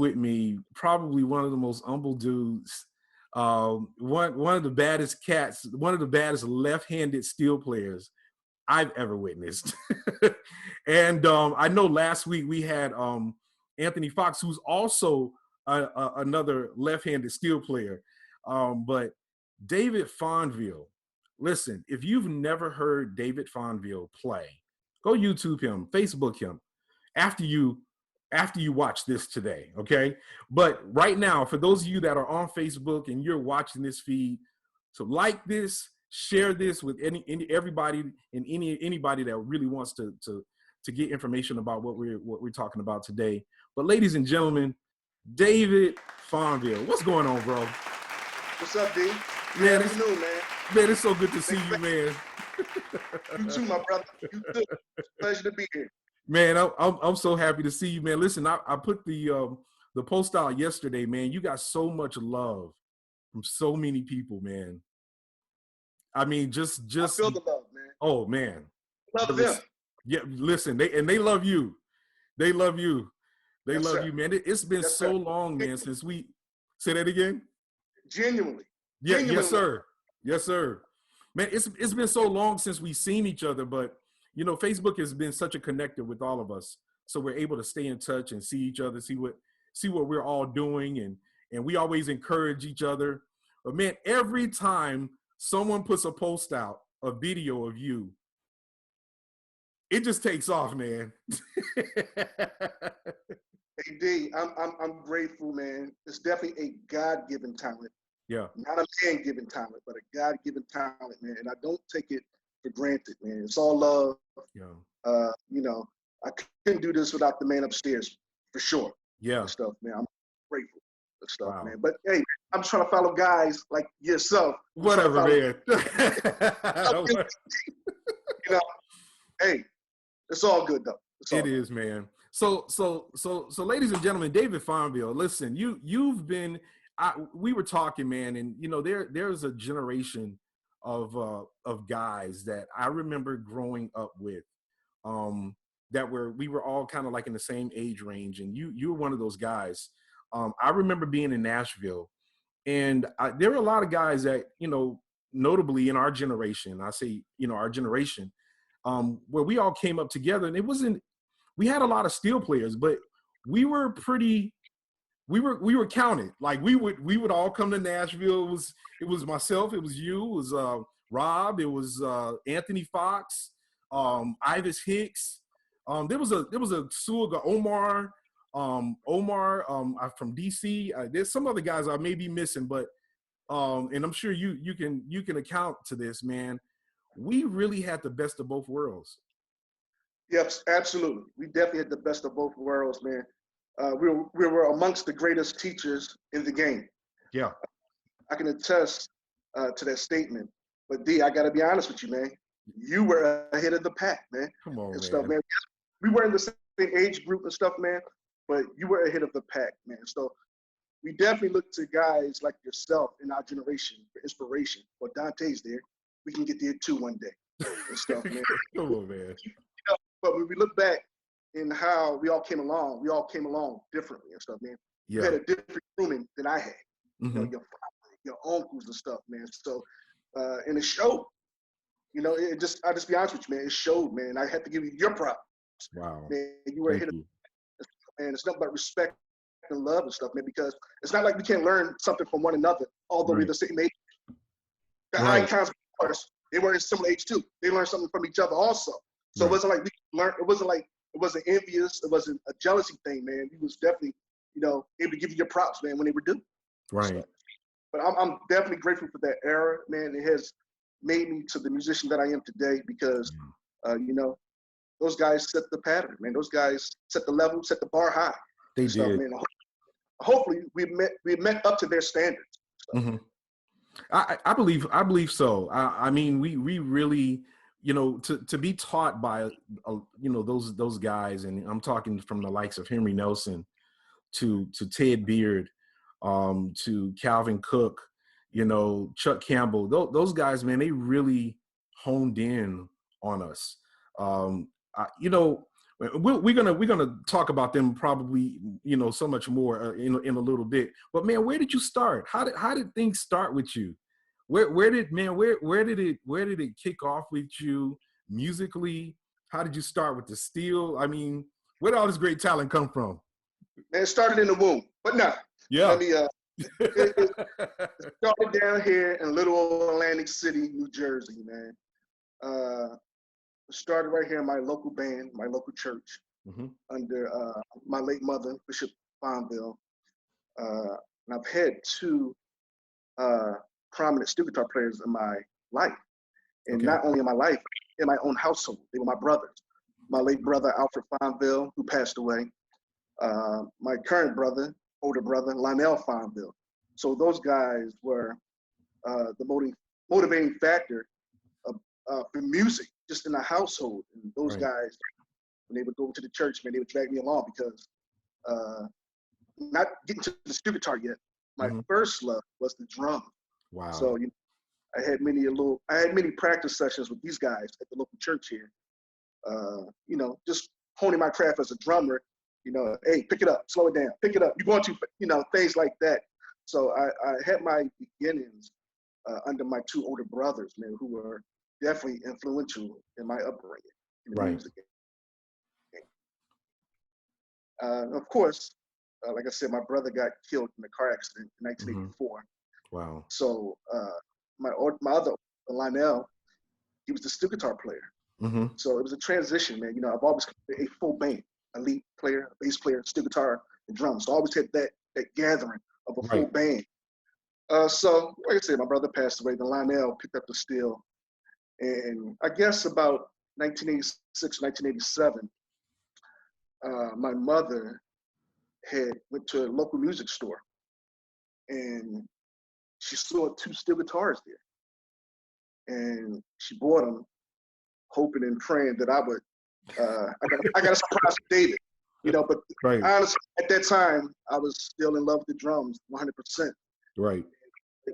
with me probably one of the most humble dudes, one of the baddest cats, one of the baddest left-handed steel players I've ever witnessed. And I know last week we had Anthony Fox, who's also another left-handed steel player. But David Fonville, listen, if you've never heard David Fonville play, go YouTube him, Facebook him after you watch this today, okay? But right now, for those of you that are on Facebook and you're watching this feed, so like this, share this with everybody and anybody that really wants to get information about what we're talking about today. But ladies and gentlemen, David Fonville, what's going on, bro? What's up, D? Man, Man, it's so good to see you, man. You too, my brother. You too. Pleasure to be here. Man, I'm so happy to see you, man. Listen, I put the post out yesterday, man. You got so much love from so many people, man. I mean, just I feel the love, man. Oh man, Love them. Yeah, listen, they love you. They love you. They Yes, love sir. you, man. It's been Yes, so sir. long, man, since we say that again. Genuinely. Yeah, Genuinely. yes, sir. Yes, sir. Man, it's been so long since we've seen each other, but you know, Facebook has been such a connector with all of us, so we're able to stay in touch and see each other, see what we're all doing, and we always encourage each other. But man, every time someone puts a post out, a video of you, it just takes off, man. Hey, D, I'm grateful, man. It's definitely a God-given talent. Yeah. Not a man-given talent, but a God-given talent, man. And I don't take it for granted, man. It's all love. Yeah. You know, I couldn't do this without the man upstairs, for sure. Yeah. And stuff, man. I'm grateful for stuff, Wow. man. But hey, I'm just trying to follow guys like yourself. Whatever, man. You know, hey, it's all good though. It is, man. So, ladies and gentlemen, David Fonville, listen, you've been. We were talking, man, and you know, there's a generation of guys that I remember growing up with, that we were all kind of like in the same age range, and you were one of those guys. I remember being in Nashville, and there were a lot of guys that, you know, notably in our generation. I say, you know, our generation, where we all came up together, and it wasn't. We had a lot of steel players, but we were pretty. We were counted. Like we would all come to Nashville. It was myself. It was you. It was Rob. It was Anthony Fox. Ivis Hicks. There was a Suga Omar. Omar from DC. There's some other guys I may be missing, but and I'm sure you can account to this, man. We really had the best of both worlds. Yes, absolutely. We definitely had the best of both worlds, man. We were amongst the greatest teachers in the game. Yeah. I can attest to that statement. But D, I got to be honest with you, man. You were ahead of the pack, man. Come on, and man. Stuff, man. We were in the same age group and stuff, man. But you were ahead of the pack, man. So we definitely look to guys like yourself in our generation for inspiration. Well, Dante's there. We can get there too one day and stuff, man. Come on, man. But when we look back in how we all came along differently and stuff, man. Yeah. You had a different grooming than I had. Mm-hmm. You know, your father, your uncles and stuff, man. So, and it showed. You know, I'll just be honest with you, man. It showed, man. I had to give you your props. Wow. Man, you were ahead of, man. It's nothing but respect and love and stuff, man. Because it's not like we can't learn something from one another, although we're the same age. The icons, of course, they were in similar age too. They learned something from each other also. So it wasn't like we learned. It wasn't envious. It wasn't a jealousy thing, man. He was definitely, you know, able to give you your props, man, when they were due. Right. So, but I'm definitely grateful for that era, man. It has made me to the musician that I am today because, you know, those guys set the pattern, man. Those guys set the level, set the bar high. They did. Man. Hopefully, we met up to their standards. So. Mm-hmm. I believe so. I mean, we really, you know, to be taught by, you know, those guys, and I'm talking from the likes of Henry Nelson to Ted Beard, to Calvin Cook, you know, Chuck Campbell, those guys, man, they really honed in on us. You know, we're gonna talk about them probably, you know, so much more in a little bit. But man, where did you start? How did things start with you? Where did it kick off with you musically? How did you start with the steel? I mean, where did all this great talent come from? Man, it started in the womb, but no. Yeah. Let me. It started down here in little old Atlantic City, New Jersey, man. Started right here in my local band, my local church, under my late mother, Bishop Fonville. And I've had two prominent steel guitar players in my life. And not only in my life, in my own household. They were my brothers. My late brother, Alfred Fonville, who passed away. My current brother, older brother, Lionel Fonville. So those guys were the motivating factor for music, just in the household. And those guys, when they would go to the church, man, they would drag me along because not getting to the steel guitar yet. My first love was the drum. Wow. So I had many practice sessions with these guys at the local church here. Just honing my craft as a drummer. Hey, pick it up, slow it down, pick it up. You're going to, things like that. So I had my beginnings under my two older brothers, man, who were definitely influential in my upbringing. In the music. Of course, like I said, my brother got killed in a car accident in 1984. Wow. So my other, Lionel, he was the steel guitar player. So it was a transition, man. I've always been a full band, a lead player, a bass player, steel guitar, and drums. So I always had that gathering of a full band. So like I said, my brother passed away. Then Lionel picked up the steel. And I guess about 1986, 1987, my mother went to a local music store and she saw two steel guitars there. And she bought them, hoping and praying that I would, I got a surprise for David, but honestly, at that time, I was still in love with the drums 100%. Right.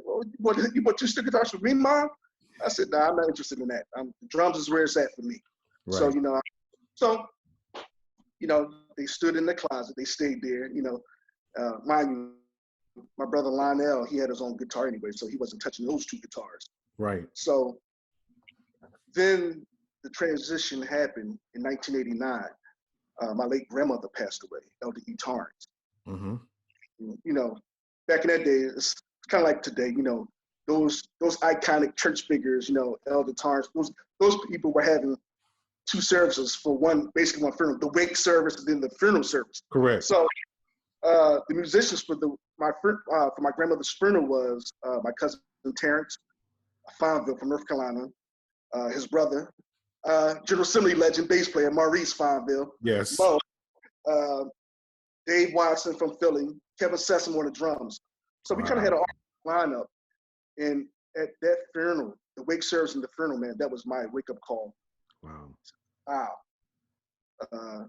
Well, you bought two steel guitars for me, Mom? I said, nah, I'm not interested in that. The drums is where it's at for me. Right. So, they stood in the closet, they stayed there, mind you, my brother Lionel, he had his own guitar anyway, so he wasn't touching those two guitars. Right. So then the transition happened in 1989. My late grandmother passed away, Elder E. Torrance. Back in that day, it's kind of like today, those iconic church figures, Elder Torrance, those people were having two services for basically one funeral, the wake service and then the funeral service. Correct. So the musicians for my grandmother's funeral was my cousin Terrence Fonville from North Carolina, his brother, General Assembly legend, bass player Maurice Fonville. Yes. Mo, Dave Watson from Philly, Kevin Sessom on the drums. So we kind of had an lineup. And at that funeral, the wake service and the funeral, man, that was my wake-up call. Wow.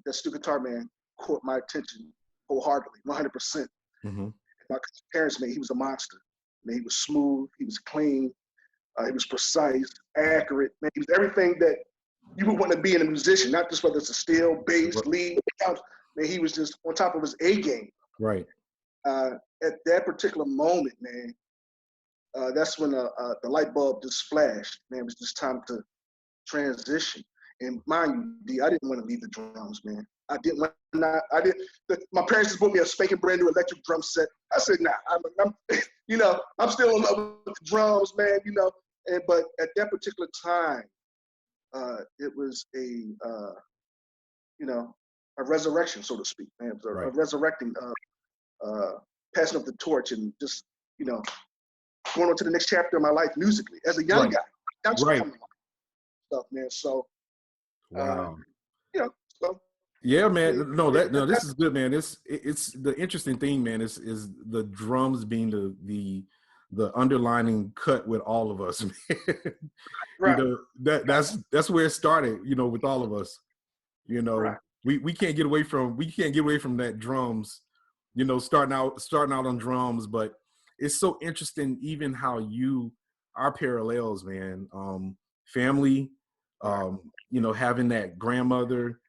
That steel guitar, man, caught my attention wholeheartedly, 100%. My parents, man, he was a monster. Man, he was smooth, he was clean, he was precise, accurate. Man, he was everything that you would want to be in a musician, not just whether it's a steel, bass, lead. Man, he was just on top of his A game. Right. At that particular moment, man, that's when the light bulb just flashed. Man, it was just time to transition. And mind you, D, I didn't want to leave the drums, man. I didn't. My parents just bought me a spanking brand new electric drum set. I said, nah, I'm still in love with the drums, man. But at that particular time, it was a resurrection, so to speak, man. It was a resurrecting, passing of the torch, and just going on to the next chapter of my life musically as a young guy. Stuff, man. So. Wow. So. Yeah, man. No, this is good, man. It's the interesting thing, man, is the drums being the underlining cut with all of us. Right. That's where it started, with all of us. We can't get away from that drums, starting out on drums, but it's so interesting even how our parallels, man. Family, having that grandmother,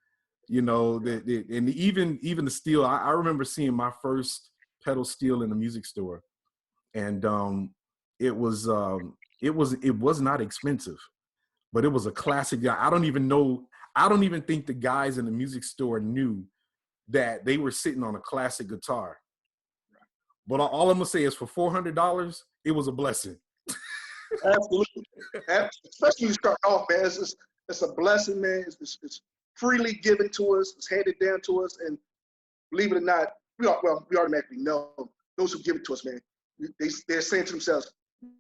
You know, and even the steel. I remember seeing my first pedal steel in a music store, and it was not expensive, but it was a classic. I don't even think the guys in the music store knew that they were sitting on a classic guitar. But all I'm gonna say is for $400, it was a blessing. Absolutely. Especially when you start off, man. It's a blessing, man. It's freely given to us. It's handed down to us. And believe it or not, we automatically know those who give it to us, man. They're saying to themselves,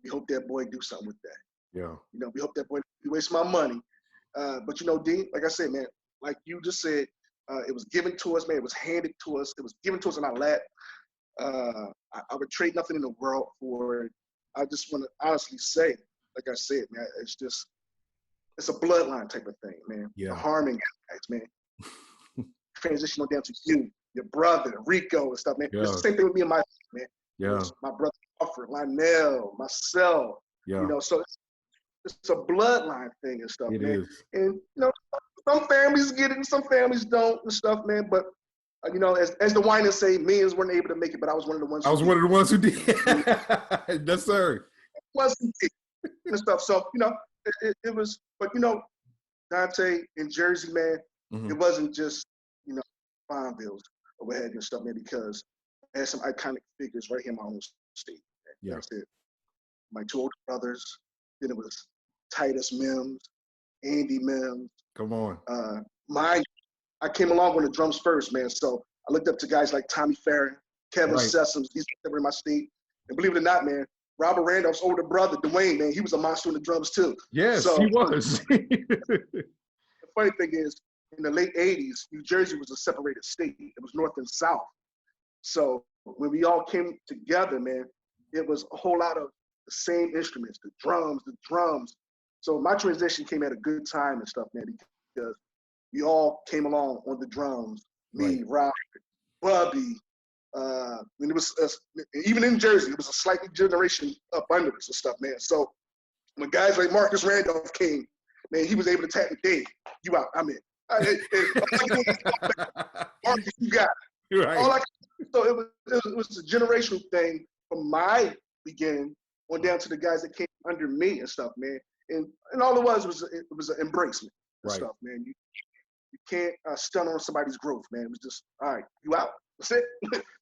we hope that boy do something with that. Yeah. You know, we hope that boy waste my money. But, you know, D, like I said, man, like you just said, it was given to us, man. It was handed to us. It was given to us in our lap. I would trade nothing in the world for it. I just want to honestly say, like I said, man, it's a bloodline type of thing, man. Yeah. The Harmon guys, man. Transition on down to you, your brother, Rico and stuff, man. Yeah. It's the same thing with me and my man. Yeah. My brother, Alfred, Lionel, myself. Yeah. You know, so it's a bloodline thing and stuff, It man. is. And, you know, some families get it and some families don't and stuff, man. But, you know, as the whiners say, millions weren't able to make it, but I was one of the ones who did. Yes, sir. Wasn't it and stuff. So, you know, it was, but, you know, Dante in Jersey, man, Mm-hmm. it wasn't just, you know, Fonville's or what have you and stuff, man, because I had some iconic figures right here in my own state. Man. Yeah. Like I said, my two older brothers, then it was Titus Mims, Andy Mims. Come on. I came along on the drums first, man. So I looked up to guys like Tommy Farron, Kevin Sessoms, these that were in my state. And believe it or not, man, Robert Randolph's older brother, Dwayne, man, he was a monster on the drums too. Yes, so, he was. The funny thing is, in the late 80s, New Jersey was a separated state. It was north and south. So when we all came together, man, it was a whole lot of the same instruments, the drums. So my transition came at a good time and stuff, man, because we all came along on the drums. Me, Robert, Bubby. And it was even in Jersey, it was a slightly generation up under us and stuff, man. So when guys like Marcus Randolph came, man, he was able to tap me, Dave, you out, I'm in. Marcus, you got it. Right. So it was a generational thing from my beginning on down to the guys that came under me and stuff, man. And all it was an embracement and stuff, man. You can't stun on somebody's growth, man. It was just, all right, you out. That's it.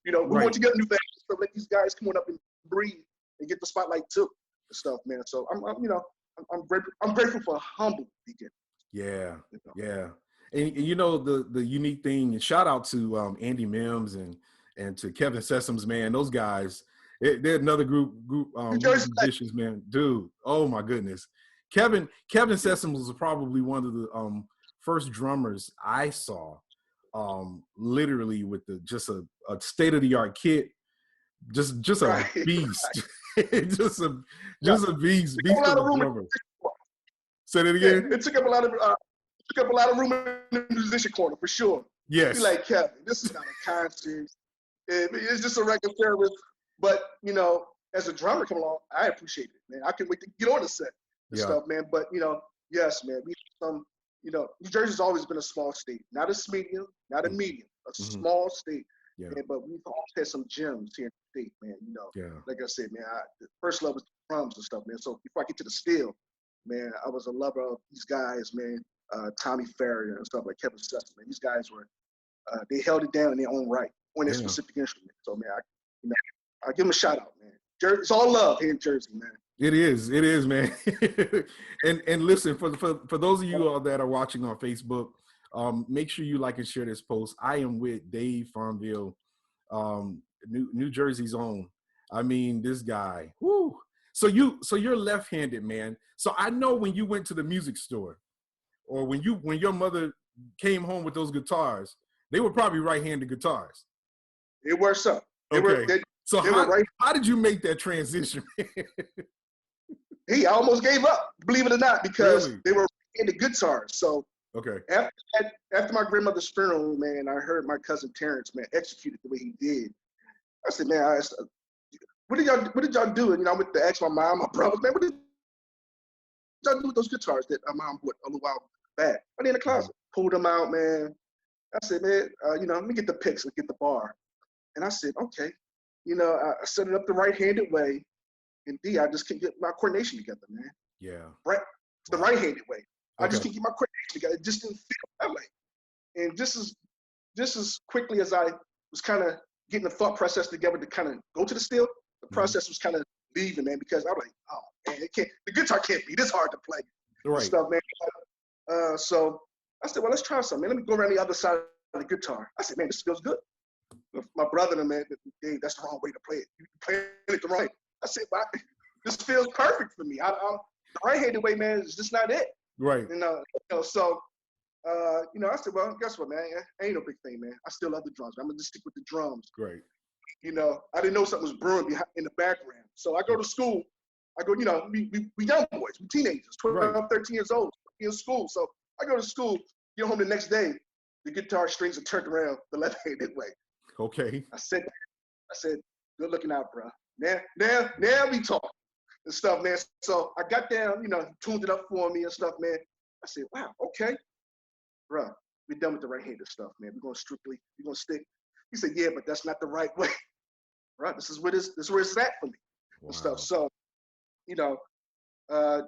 You know, we want to get new things. So let these guys come on up and breathe and get the spotlight too and stuff, man. So I'm grateful for a humble beginning. Yeah, you know? Yeah. And you know, the unique thing, and shout out to Andy Mims and to Kevin Sessoms, man. Those guys, they're another group musicians, man. Dude, oh my goodness. Kevin Sessoms was probably one of the first drummers I saw, literally with just a state-of-the-art kit, just a beast. just a beast of a drummer. Say that again. Yeah, it took up a lot of room in the musician corner for sure. Yes. Be like, Kevin, this is not a concert. It's just a record service. But you know, as a drummer come along, I appreciate it, man. I can't wait to get on the set and stuff, man. But you know, yes, man. You know, New Jersey's always been a small state, not a medium, a small state. Yeah. Man, but we've always had some gems here in the state, man. You know, like I said, man, the first love was the drums and stuff, man. So before I get to the steel, man, I was a lover of these guys, man. Tommy Farrier and stuff like Kevin Sessoms, man. These guys were, they held it down in their own right on their specific instrument. So, man, I give them a shout out, man. It's all love here in Jersey, man. It is, man. and listen, for those of you all that are watching on Facebook, make sure you like and share this post. I am with Dave Fonville, New Jersey's own. I mean, this guy. Whoo. So you're left-handed, man. So I know when you went to the music store, or when your mother came home with those guitars, they were probably right-handed guitars. They were so. So how did you make that transition? I almost gave up, believe it or not, because they were right-handed guitars. So after my grandmother's funeral, man, I heard my cousin Terrence, man, executed the way he did. I said, man, what did y'all do? And, you know, I went to ask my mom, my brothers, man, what did y'all do with those guitars that my mom bought a little while back? I in the closet. Pulled them out, man. I said, man, let me get the picks and get the bar. And I said, okay. I set it up the right-handed way. And I just can't get my coordination together, man. Yeah. Right. It's the right-handed way. Okay. I just can't get my coordination together. It just didn't feel that way. And just as quickly as I was kind of getting the thought process together to kind of go to the steel, the process was kind of leaving, man, because I was like, oh man, the guitar can't be this hard to play. Right. Stuff, man. So I said, well, let's try something, man. Let me go around the other side of the guitar. I said, man, this feels good. My brother and man, Dave, that's the wrong way to play it. You playing it the right. I said, well, this feels perfect for me. The right-handed way, man, is just not it. Right. So I said, well, guess what, man? Ain't no big thing, man. I still love the drums. I'm gonna just stick with the drums. Great. I didn't know something was brewing in the background. So I go to school. I go, we young boys, we teenagers, 12, 13 years old, in school. So I go to school, get home the next day, the guitar strings are turned around the left-handed way. Okay. I said, good looking out, bro. Now we talk and stuff, man. So I got down, tuned it up for me and stuff, man. I said, wow, okay. Bro, we're done with the right-handed stuff, man. We're gonna stick. He said, yeah, but that's not the right way. Right? This is where it's at for me. Wow. And stuff. So, I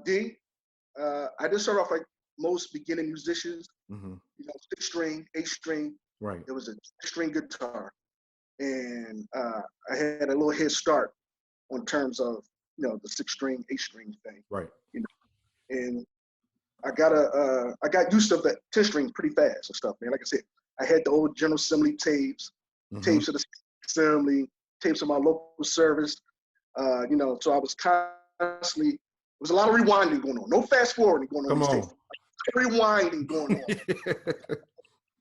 didn't start off like most beginning musicians, 6-string, 8-string. Right. It was a 6-string guitar. And I had a little head start on terms of, the 6-string, 8-string thing. Right. And I got used to that 10-string pretty fast and stuff, man. Like I said, I had the old General Assembly tapes, tapes of the Assembly, tapes of my local service. So I was constantly, there was a lot of rewinding going on. No fast forwarding going on. Come on. Rewinding going on.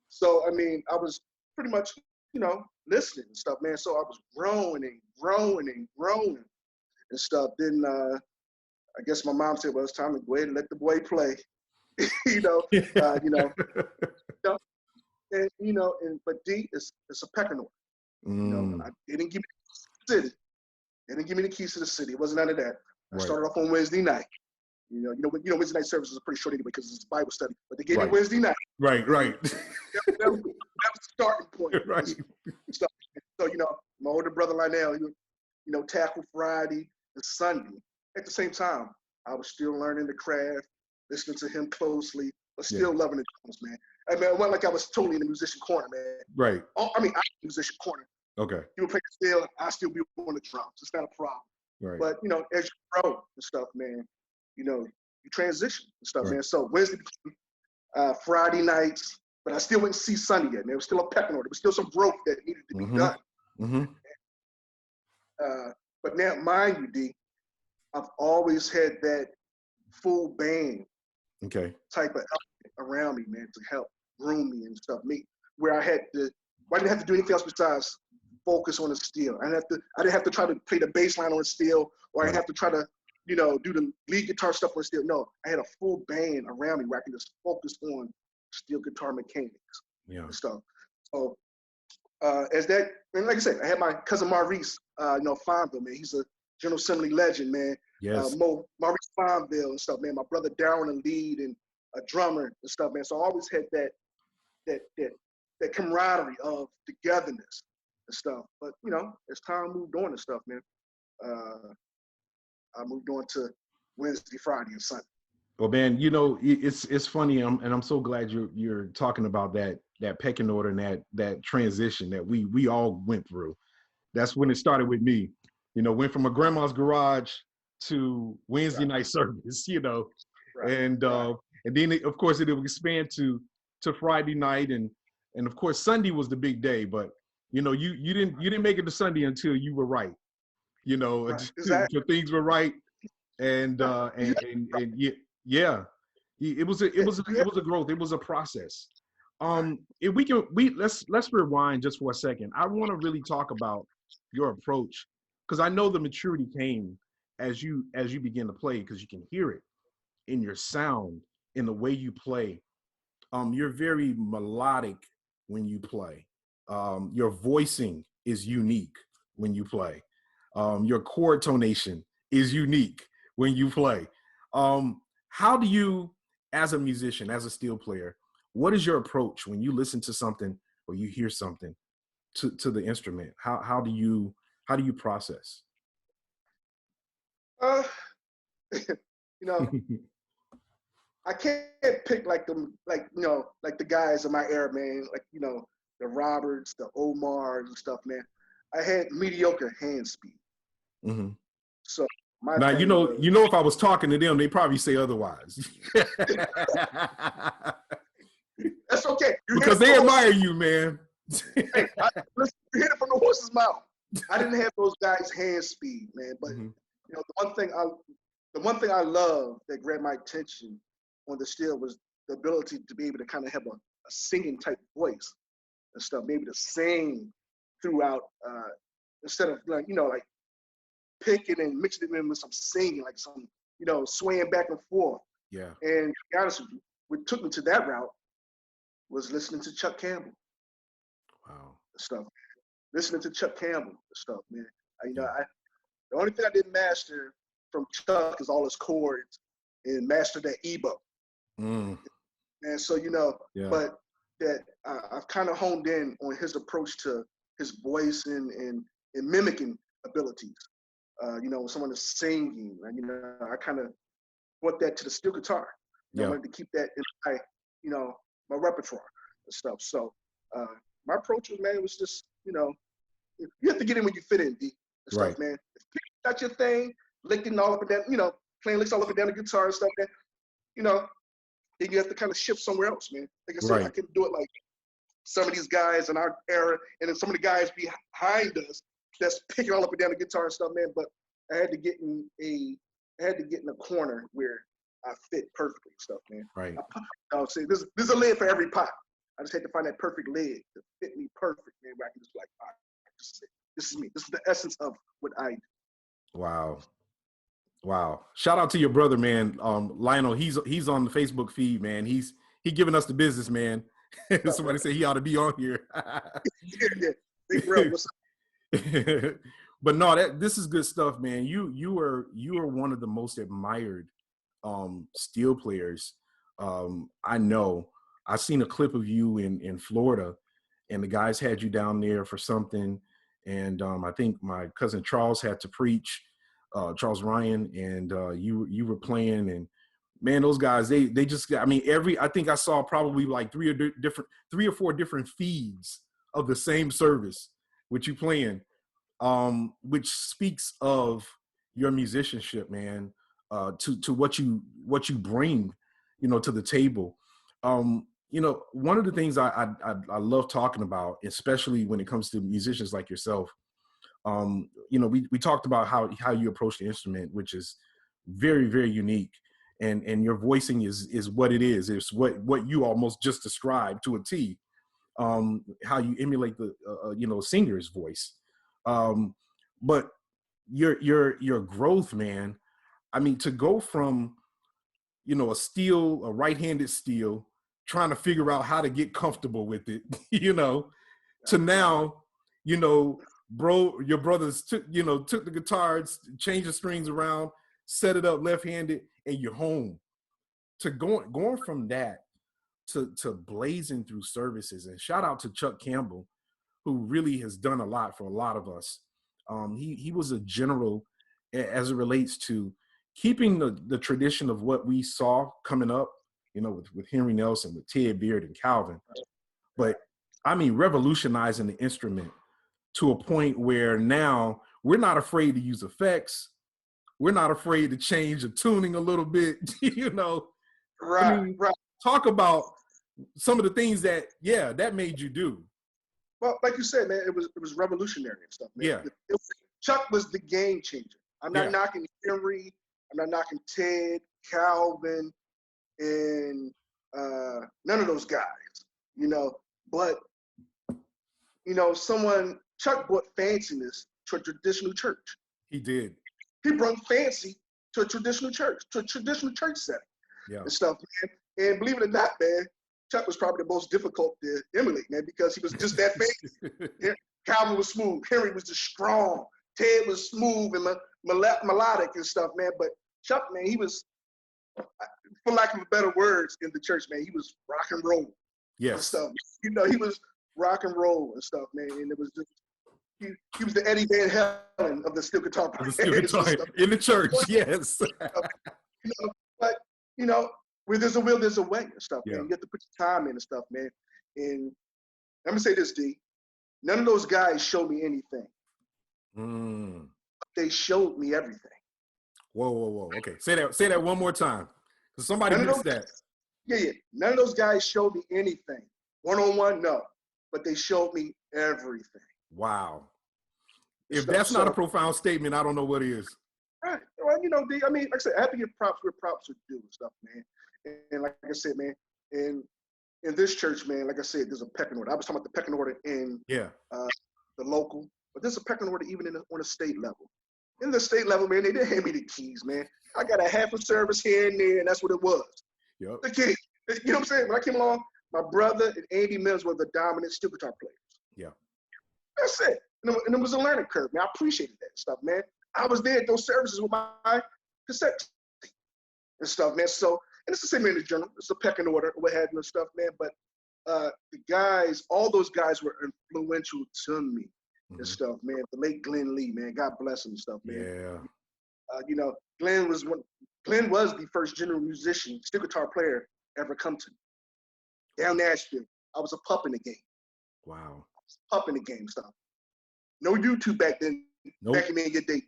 So, I was pretty much, listening and stuff, man. So I was growing and stuff. Then I guess my mom said, well, it's time to go ahead and let the boy play. But D is a pecking order. They didn't give me the city. They didn't give me the keys to the city. It wasn't none of that. I started off on Wednesday night. Wednesday night services are pretty short anyway because it's Bible study. But they gave me Wednesday night. Right. That was the starting point. Right. So my older brother Lionel, tackle Friday and Sunday. At the same time, I was still learning the craft, listening to him closely, but still loving the drums, man. It wasn't like I was totally in the musician corner, man. Right. I was in the musician corner. Okay. You would play the steel, I still be on the drums. It's not a problem. Right. But as you grow and stuff, man, you transition and stuff, man. So Wednesday, Friday nights, but I still wouldn't see Sunday yet, man. There was still a pecking order. There was still some growth that needed to be done. But now, mind you, D, I've always had that full band type of element around me, man, to help groom me and stuff. Where I didn't have to do anything else besides focus on the steel. I didn't have to try to play the bass line on the steel, or I didn't have to try to, do the lead guitar stuff on the steel. No, I had a full band around me where I can just focus on steel guitar mechanics and stuff. So and like I said, I had my cousin Maurice, Fonville, man. He's a General Assembly legend, man. Yes. Maurice Fonville and stuff, man. My brother Darren, a lead and a drummer and stuff, man. So I always had that camaraderie of togetherness and stuff. But as time moved on and stuff, man, I moved on to Wednesday, Friday, and Sunday. Well, man, it's funny, and I'm so glad you're talking about that pecking order and that transition that we all went through. That's when it started with me. Went from a grandma's garage to Wednesday night service. And then of course it would expand to Friday night, and of course Sunday was the big day. But you didn't make it to Sunday until you were right. Until things were right, and yeah, it was a growth. It was a process. If let's rewind just for a second. I want to really talk about your approach, because I know the maturity came as you begin to play, because you can hear it in your sound, in the way you play. You're very melodic when you play. Your voicing is unique when you play. Your chord tonation is unique when you play. How do you, as a musician, as a steel player, what is your approach when you listen to something or you hear something to the instrument? How do you process? Uh, you know, I can't pick like them, like, you know, like the guys of my era, man. Like, you know, the Roberts, the Omars and stuff, man. I had mediocre hand speed. Mm-hmm. So my Now, thing was, if I was talking to them, they probably say otherwise. that's okay. Because they admire you, man. Hey, listen, you hear it from the horse's mouth. I didn't have those guys' hand speed, man. But Mm-hmm. you know, the one thing I love that grabbed my attention on the steel was the ability to be able to kind of have a singing type voice and stuff, maybe to sing throughout, instead of like, you know, like picking and mixing it in with some singing, like some, you know, swaying back and forth. Yeah. And to be honest with you, what took me to that route was listening to Chuck Campbell. Wow. Stuff. Listening to Chuck Campbell stuff, man. Yeah. The only thing I didn't master from Chuck is all his chords and master that Ebo. Mm. And so, you know, Yeah. but that I've kind of honed in on his approach to his voice and mimicking abilities. You know, when someone is singing, you know, I kind of brought that to the steel guitar. You know, I wanted to keep that in my, you know, my repertoire and stuff. So my approach was, man, it was just, you know, you have to get in when you fit in, D, and stuff, man. If that's your thing, licking all up and down, you know, playing licks all up and down the guitar and stuff, man, you know, then you have to kind of shift somewhere else, man. Like I said, I couldn't do it like some of these guys in our era, and then some of the guys behind us that's picking all up and down the guitar and stuff, man. But I had to get in a corner where I fit perfectly and stuff, man. Right. I'll say there's a lid for every pot. I just had to find that perfect lid to fit me perfect, man. Where I can just be like, all right, this is me. This is the essence of what I do. Wow. Shout out to your brother, man. Lionel, he's on the Facebook feed, man. He giving us the business, man. Somebody said he ought to be on here. Yeah. Big bro, what's up? But no, this is good stuff, man. You are one of the most admired steel players. I know. I've seen a clip of you in Florida, and the guys had you down there for something. And I think my cousin Charles had to preach, Charles Ryan, and you were playing. And man, those guys, they just, I mean, I think I saw probably like three or four different feeds of the same service with you playing, which speaks of your musicianship, man, to what you bring, you know, to the table. You know, one of the things I love talking about, especially when it comes to musicians like yourself, you know, we talked about how you approach the instrument, which is very, very unique. And your voicing is what it is. It's what you almost just described to a T. How you emulate the you know, singer's voice. But your growth, man. I mean, to go from, you know, a right-handed steel, trying to figure out how to get comfortable with it, you know, to now, you know, bro, your brothers took the guitars, changed the strings around, set it up left-handed, and you're home. To going from that to blazing through services. And shout out to Chuck Campbell, who really has done a lot for a lot of us. He was a general as it relates to keeping the tradition of what we saw coming up, you know, with Henry Nelson, with Ted Beard and Calvin. But I mean, revolutionizing the instrument to a point where now we're not afraid to use effects. We're not afraid to change the tuning a little bit, you know. Right, I mean, right. Talk about some of the things that made you do. Well, like you said, man, it was revolutionary and stuff, man. Yeah. Chuck was the game changer. I'm not knocking Henry. I'm not knocking Ted, Calvin, and none of those guys, you know. But, you know, Chuck brought fanciness to a traditional church. He did. He brought fancy to a traditional church setting. Yeah. And stuff, man. And believe it or not, man, Chuck was probably the most difficult to emulate, man, because he was just that fancy. Calvin was smooth. Henry was just strong. Ted was smooth and melodic and stuff, man. But Chuck, man, he was, for lack of better words in the church, man, he was rock and roll. Yes. stuff. You know, he was rock and roll and stuff, man. And it was just he was the Eddie Van Halen of the steel guitar players. The steel guitar in the church, yes. You know, but you know, where there's a will, there's a way and stuff, Yeah. man. You have to put your time in and stuff, man. And let me say this, D. None of those guys showed me anything. They showed me everything. Whoa. Okay, say that one more time. Because somebody missed that. Yeah. None of those guys showed me anything. One-on-one, no. But they showed me everything. Wow. If that's not a profound statement, I don't know what is. Right. Well, you know, I mean, like I said, I have to give props where props are due and stuff, man. And like I said, man, in this church, man, like I said, there's a pecking order. I was talking about the pecking order in the local, but there's a pecking order even on a state level. In the state level, man, they didn't hand me the keys, man. I got a half a service here and there, and that's what it was. Yep. The key. You know what I'm saying? When I came along, my brother and Andy Mills were the dominant steel guitar players. Yeah. That's it. And it was a learning curve, man. I appreciated that stuff, man. I was there at those services with my cassette and stuff, man. So, and it's the same in the journal. It's a pecking order, what have you and stuff, man. But the guys, all those guys were influential to me and stuff, man. The late Glenn Lee, man. God bless him and stuff, man. Yeah. You know, Glenn was the first general musician, steel guitar player ever come to me. Down Nashville. I was a pup in the game. Wow. Pup in the game stuff. No YouTube back then. Nope. Back in your day.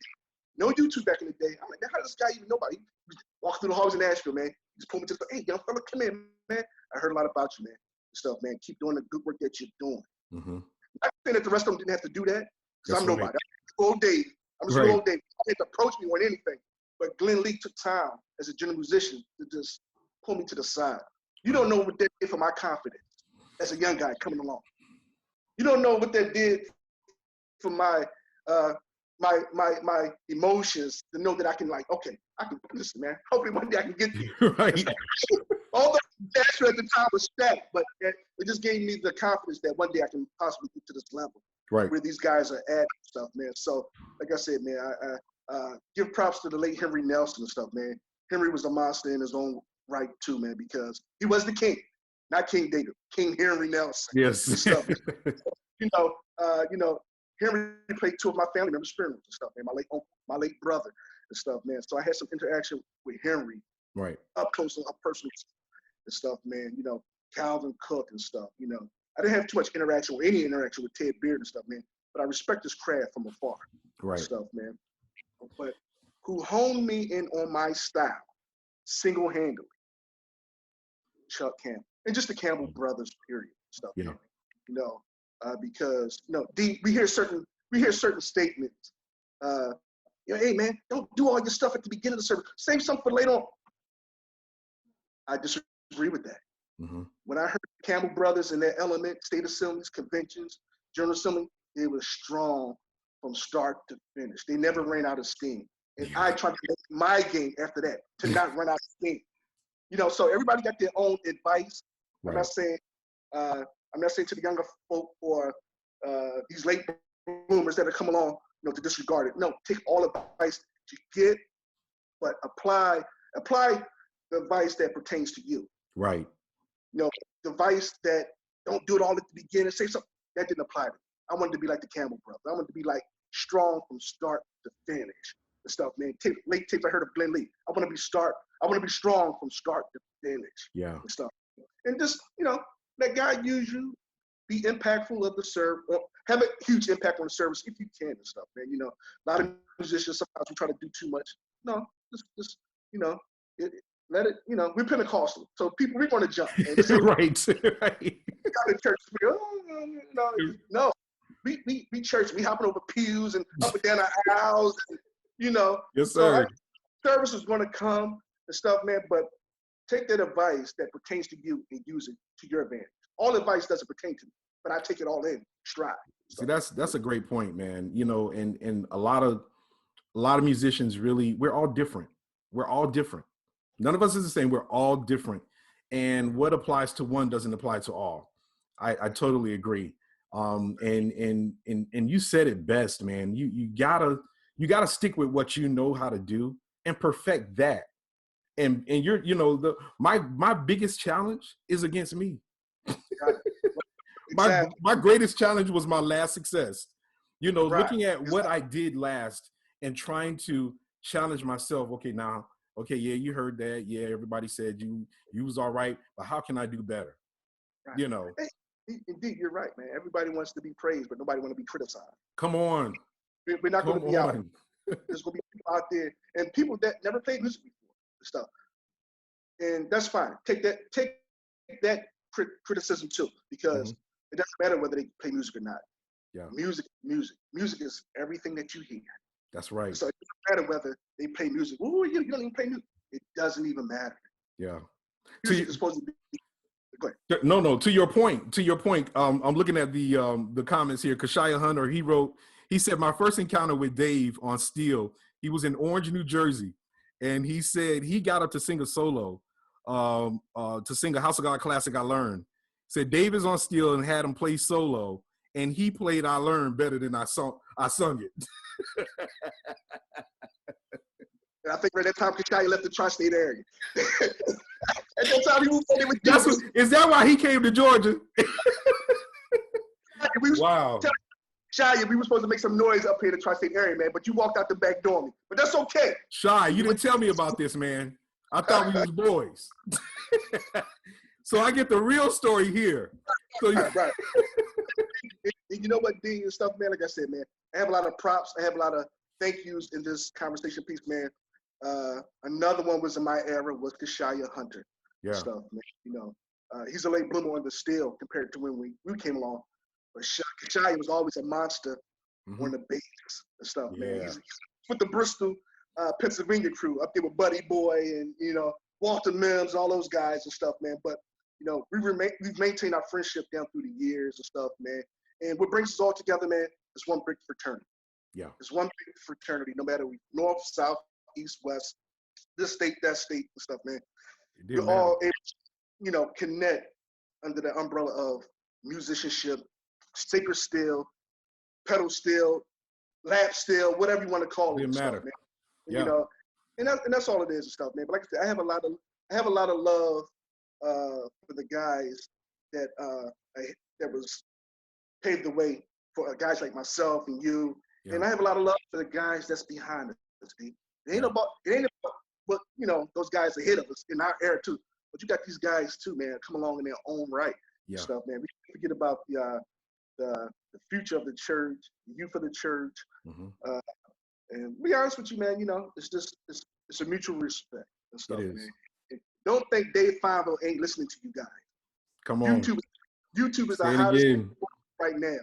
No YouTube back in the day. I'm like, how does this guy even know about it? He walked through the halls in Nashville, man. He just pulled me to the hey, young fella, come in, man. I heard a lot about you, man. Stuff, man. Keep doing the good work that you're doing. I'm not saying that the rest of them didn't have to do that, because I'm nobody. I'm old Dave. I'm just old Dave. I didn't approach me on anything. But Glenn Lee took time as a general musician to just pull me to the side. You don't know what that did for my confidence as a young guy coming along. You don't know what that did for my emotions to know that I can I can listen, man. Hopefully one day I can get there. Right. Although Nashville at the time was stacked, but it just gave me the confidence that one day I can possibly get to this level. Right. Where these guys are at stuff, man. So like I said, man, I give props to the late Henry Nelson and stuff, man. Henry was a monster in his own right too, man, because he was the king, not King David, King Henry Nelson. Yes. And stuff. You know, Henry played two of my family members' funerals and stuff, man. My late uncle, my late brother and stuff, man. So I had some interaction with Henry, right, up close and up personal and stuff, man. You know, Calvin Cook and stuff. You know, I didn't have too much interaction or any interaction with Ted Beard and stuff, man. But I respect his craft from afar, right, and stuff, man. But who honed me in on my style single-handedly? Chuck Campbell and just the Campbell brothers, period. Stuff, yeah. Man. You know. Because we hear certain statements. Hey man, don't do all your stuff at the beginning of the service. Save something for later on. I disagree with that. When I heard Campbell Brothers in their element, state assemblies, conventions, general assembly, they were strong from start to finish. They never ran out of steam. And I tried to make my game after that to not run out of steam. You know, so everybody got their own advice. Right. I'm not saying to the younger folk or these late bloomers that have come along, to disregard it. No, take all advice you get, but apply the advice that pertains to you. Right. The advice that don't do it all at the beginning. Say something that didn't apply to me. I wanted to be like the Campbell brothers. I wanted to be like strong from start to finish and stuff, man. Late tapes I heard of Glenn Lee. I want to be strong from start to finish. Yeah. And stuff. And just, let God use you, be impactful of the service, have a huge impact on the service if you can and stuff, man. A lot of musicians, sometimes we try to do too much. No, just let it, we're Pentecostal. So we're going to jump. Right. Right. Got to church. No. We church. We hopping over pews and up and down the aisles. And, Yes, sir. So service is going to come and stuff, man. But take that advice that pertains to you and use it to your advantage. All advice doesn't pertain to me, but I take it all in stride. See, that's a great point, man. And a lot of musicians really, we're all different. We're all different. None of us is the same. We're all different. And what applies to one doesn't apply to all. I totally agree. And you said it best, man. You gotta stick with what you know how to do and perfect that. And you're, my biggest challenge is against me. my greatest challenge was my last success. You know, Right. looking at what I did last and trying to challenge myself. Okay, now, okay, yeah, you heard that. Yeah, everybody said you was all right, but how can I do better? Right. You know. Hey, indeed, you're right, man. Everybody wants to be praised, but nobody want to be criticized. Come on. We're not going to be out. On. There's going to be people out there and people that never played music before and stuff. And that's fine. Take that criticism too, because it doesn't matter whether they play music or not. Yeah. Music is everything that you hear. That's right. So it doesn't matter whether they play music. Oh, you don't even play music. It doesn't even matter. Yeah. Music is supposed to be. Go ahead. No. To your point. I'm looking at the comments here. Kashaya Hunter, he said, my first encounter with Dave on Steel, he was in Orange, New Jersey, and he said he got up to sing a solo, to sing a House of God classic, I Learned. Said Dave is on Steel and had him play solo, and he played I Learned better than I sung it. And I think at that time, Kashaya left the tri-state area. At that time, he was playing with Jesus. Is that why he came to Georgia? Wow. Shy, we were supposed to make some noise up here in the tri-state area, man, but you walked out the back door on me. But that's okay. Shy, you didn't tell me about this, man. I thought we was boys. So I get the real story here. So right. You know what, D and stuff, man, like I said, man, I have a lot of props. I have a lot of thank yous in this conversation piece, man. Another one was in my era was Kashaya Hunter. Yeah. Stuff, man. You know, he's a late bloomer on the Steel compared to when we came along. But Kashaya was always a monster on the bass and stuff, man. He's with the Bristol, Pennsylvania crew up there with Buddy Boy and, you know, Walter Mims, all those guys and stuff, man. But, you know, we've maintained our friendship down through the years and stuff, man. And what brings us all together, man, is one big fraternity. Yeah. It's one big fraternity, no matter north, south, east, west, this state, that state and stuff, man. We're all able to, you know, connect under the umbrella of musicianship, sacred steel, pedal steel, lap steel, whatever you want to call it. Didn't matter. Stuff, man. Yeah. You know, and that's all it is and stuff, man. But like I said, I have a lot of love for the guys that was paved the way for guys like myself and you. Yeah. And I have a lot of love for the guys that's behind us. It ain't about what, you know, those guys ahead of us in our era too. But you got these guys too, man, come along in their own right. Yeah. Stuff, man. We forget about the future of the church, the youth of the church. And to be honest with you, man, you know, it's a mutual respect and stuff, man. And don't think Dave Fonville ain't listening to you guys. Come on. YouTube is the hottest thing right now.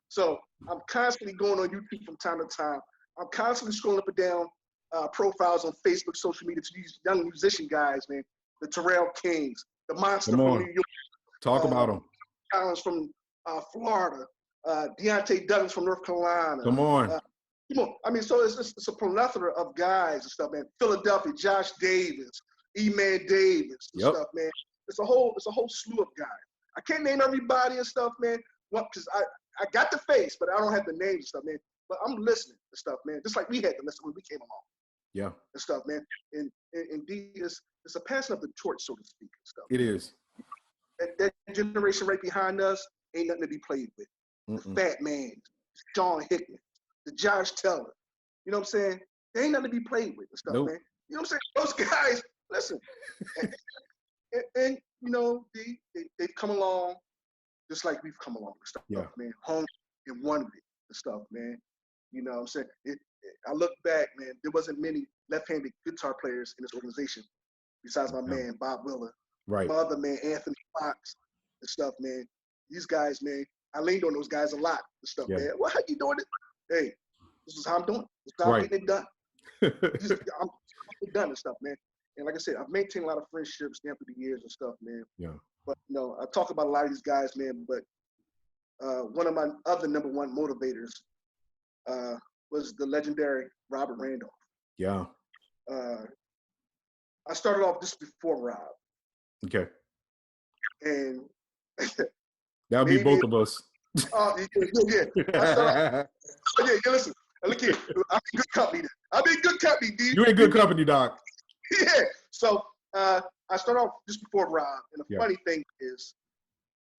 So I'm constantly going on YouTube from time to time. I'm constantly scrolling up and down profiles on Facebook, social media to these young musician guys, man. The Terrell Kings, the Monster from New York. Talk about them. Collins from Florida. Dante Harmon from North Carolina. Come on. I mean, so it's a plethora of guys and stuff, man. Philadelphia, Josh Davis, E-Man Davis and stuff, man. It's a whole slew of guys. I can't name everybody and stuff, man. Because I got the face, but I don't have the names and stuff, man. But I'm listening to stuff, man. Just like we had to listen when we came along. Yeah. And stuff, man. And indeed, it's a passing of the torch, so to speak, and stuff. It is. That generation right behind us ain't nothing to be played with. The Fat Man, Sean Hickman, the Josh Teller. You know what I'm saying? They ain't nothing to be played with and stuff, man. You know what I'm saying? Those guys, listen. and you know, they've come along just like we've come along and stuff, man. Home and won it and stuff, man. You know what I'm saying? I look back, man, there wasn't many left-handed guitar players in this organization besides my man, Bob Willer. Right. My other man, Anthony Fox and stuff, man. These guys, man, I leaned on those guys a lot and stuff, man. Well, how you doing it? Hey, this is how I'm doing it. This is how I'm getting it done. I'm getting it done and stuff, man. And like I said, I've maintained a lot of friendships down through the years and stuff, man. Yeah. But, you know, I talk about a lot of these guys, man, but one of my other number one motivators was the legendary Robert Randolph. Yeah. I started off just before Rob. Okay. And that would be both of us. Listen, look here. I'm in good company. I'm in good company, D. You're in good company, Doc. Yeah. So I started off just before Rob. And the funny thing is,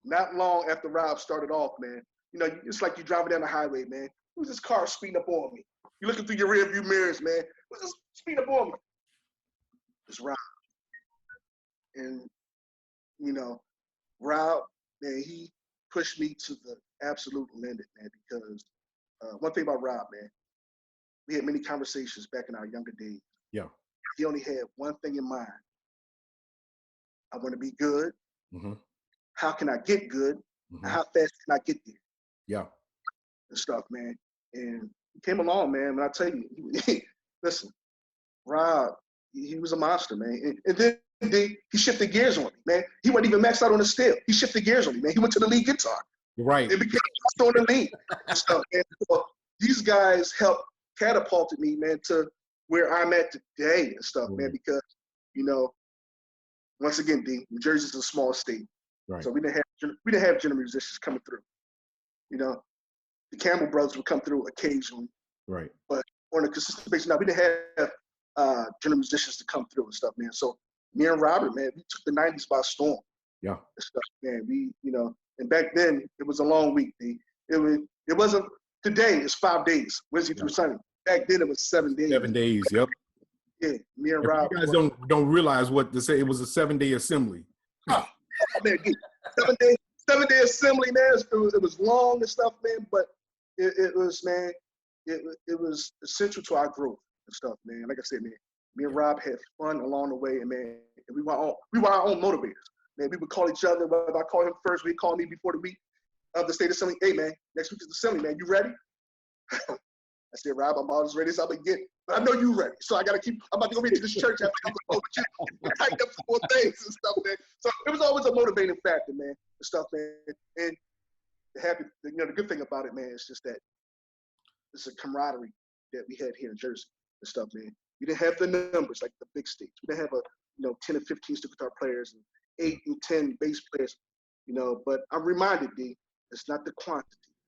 Not long after Rob started off, man, you know, it's like you're driving down the highway, man. Who's this car speeding up on me? You're looking through your rear view mirrors, man. Who's this speeding up on me? It's Rob. And, you know, Rob, man, he pushed me to the absolute limit, man, because one thing about Rob, man, we had many conversations back in our younger days. Yeah. He only had one thing in mind. I want to be good. Mm-hmm. How can I get good? Mm-hmm. How fast can I get there? Yeah. And stuff, man. And he came along, man. And I tell you, listen, Rob, he was a monster, man. And then he shifted gears on me, man. He wasn't even maxed out on the steel. He shifted gears on me, man. He went to the lead guitar. Right. It became on the lead and stuff, man. So these guys helped catapulted me, man, to where I'm at today and stuff, man, because, you know, once again, D, New Jersey's a small state. Right. So we didn't have general musicians coming through. You know, the Campbell brothers would come through occasionally. Right. But on a consistent basis, now we didn't have general musicians to come through and stuff, man. So me and Robert, man, we took the 90s by storm. Yeah. And stuff, man. We, you know, and back then it was a long week, D. It wasn't today, it's 5 days, Wednesday through Sunday. Back then it was 7 days. 7 days, yep. Yeah, me and Rob. You guys don't realize what to say. It was a 7-day assembly. Oh, man, 7-day assembly, man. It was long and stuff, man. But it was, man. It was essential to our growth and stuff, man. Like I said, man, me and Rob had fun along the way, and man, we were our own motivators. Man, we would call each other. Whether I call him first, he'd call me before the week of the state assembly. Hey, man, next week is the assembly, man. You ready? I said, Rob, I'm always ready as I begin. But I know you ready. So I'm about to go into this church after I'm going to go with you. Tighten up some more things and stuff, man. So it was always a motivating factor, man, and stuff, man. And the good thing about it, man, is just that it's a camaraderie that we had here in Jersey and stuff, man. We didn't have the numbers like the big states. We didn't have 10 or 15 steel guitar players and 8 and 10 bass players, but I'm reminded, D, it's not the quantity,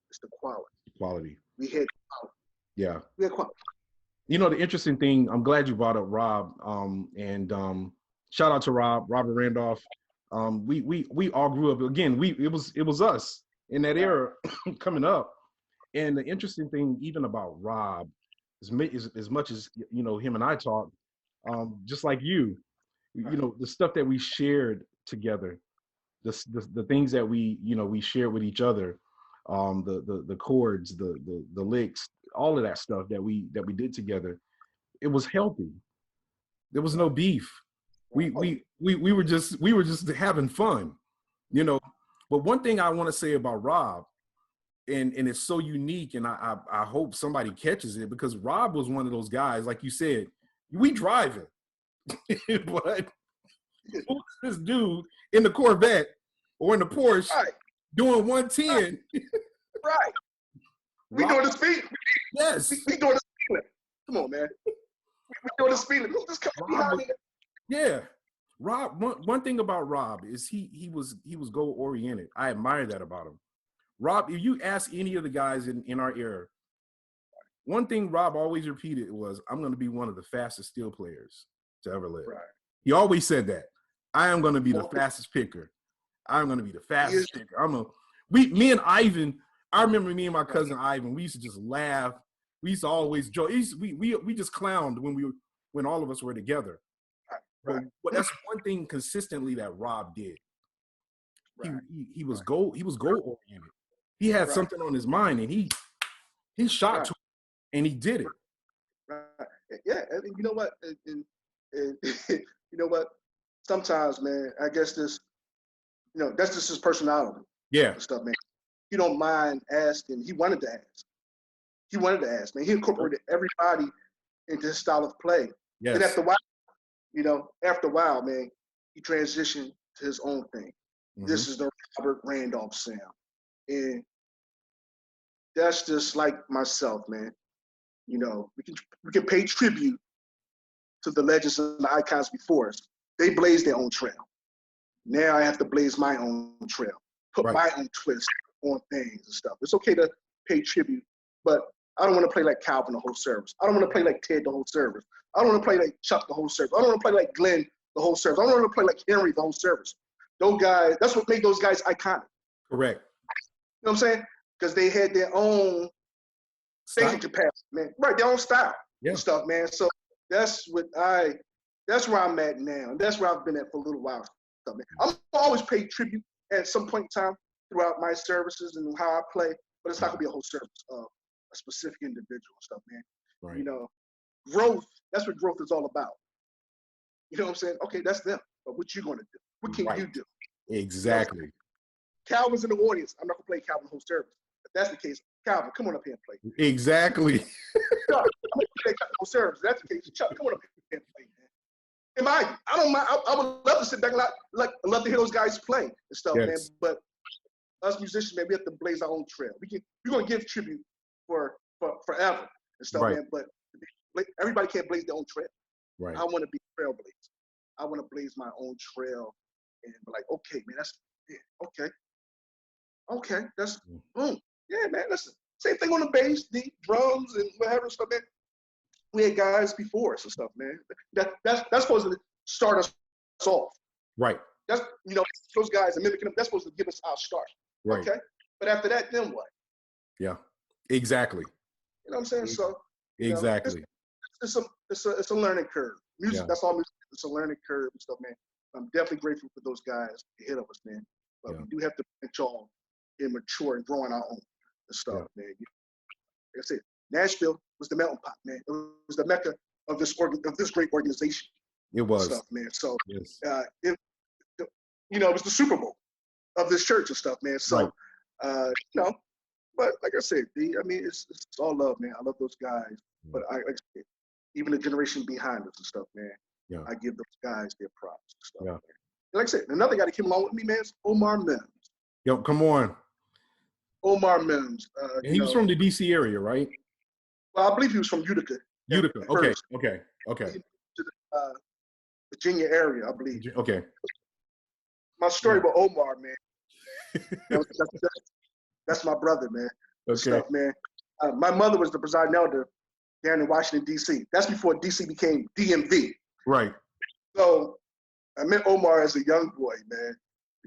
it's the quality. Quality. We had quality. Yeah. We had quality. The interesting thing, I'm glad you brought up Rob, and shout out to Robert Randolph. We all grew up, again, it was us in that era coming up. And the interesting thing, even about Rob, as much as, him and I talk, just like you, the stuff that we shared together, the things that we shared with each other, the chords, the licks, all of that stuff that we did together, it was healthy. There was no beef. We were just having fun, But one thing I want to say about Rob, and it's so unique, and I hope somebody catches it, because Rob was one of those guys, like you said, we driving, but this dude in the Corvette or in the Porsche doing 110. Right. We doing the speed. Yes. We doing the speed. Come on, man. We doing the speed. Who's this coming behind me? Yeah. Rob, one thing about Rob is he was goal oriented. I admire that about him. Rob, if you ask any of the guys in our era, one thing Rob always repeated was, I'm going to be one of the fastest steel players to ever live. Right. He always said that. I am going to be the fastest picker. I'm going to be the fastest picker. Me and Ivan, I remember me and my cousin Ivan, we used to just laugh. We used to always joke. We just clowned when all of us were together. Right. But that's one thing consistently that Rob did. Right. He was goal oriented. He had something on his mind, and he shot to it, and he did it. Right. Yeah, and you know what? And you know what? Sometimes, man, I guess this, that's just his personality. Yeah. And stuff, man. He don't mind asking. He wanted to ask. Man. He incorporated everybody into his style of play. Yes. And after a while, man, he transitioned to his own thing. Mm-hmm. This is the Robert Randolph sound. And that's just like myself, man. We can pay tribute to the legends and the icons before us. They blazed their own trail. Now I have to blaze my own trail, put my own twist on things and stuff. It's okay to pay tribute, but I don't want to play like Calvin the whole service. I don't want to play like Ted the whole service. I don't want to play like Chuck the whole service. I don't want to play like Glenn the whole service. I don't want to play like Henry the whole service. Those guys, that's what made those guys iconic. Correct. You know what I'm saying? Because they had their own thinking capacity, man. Right, their own style and stuff, man. So that's where I'm at now. And that's where I've been at for a little while. Stuff, man. I'm always pay tribute at some point in time throughout my services and how I play, but it's not gonna be a whole service of a specific individual and stuff, man. Right. You know, growth, that's what growth is all about. You know what I'm saying? Okay, that's them. But what you gonna do? What can you do? Exactly. You know, Calvin's in the audience. I'm not gonna play Calvin the whole service. If that's the case, Calvin, come on up here and play. Exactly. Chuck, I'm gonna play Calvin the whole service. If that's the case, Chuck, come on up here and play, man. I don't mind. I would love to sit back and love to hear those guys play and stuff, man. But us musicians, man, we have to blaze our own trail. We're gonna give tribute for forever and stuff, man. But everybody can't blaze their own trail. Right. I want to be a trailblazer. I want to blaze my own trail and be like, okay, man, that's okay, that's boom. Yeah, man, listen. Same thing on the bass, the drums, and whatever stuff, man. We had guys before us and stuff, man. That's supposed to start us off. Right. That's those guys are mimicking them. That's supposed to give us our start. Right. Okay. But after that, then what? Yeah. Exactly. You know what I'm saying? So exactly. It's a learning curve. Music, that's all music. It's a learning curve and stuff, man. I'm definitely grateful for those guys ahead of us, man. But we do have to branch off and mature and grow on our own and stuff, man. Like I said, Nashville was the melting pot, man. It was the mecca of this great organization. It was stuff, man. So it was the Super Bowl of this church and stuff, man. So but like I said, it's all love, man. I love those guys. But like I said, even the generation behind us and stuff, man. Yeah. I give those guys their props and stuff. Yeah. Man. Like I said, another guy that came along with me, man, is Omar Mims. Yo, come on. Omar Mims. And he was from the DC area, right? Well, I believe he was from Utica. Utica. Okay. Virginia area, I believe. Okay. My story about Omar, man. That's my brother, man. Okay. Stuff, man. My mother was the presiding elder down in Washington, D.C. That's before D.C. became DMV. Right. So I met Omar as a young boy, man.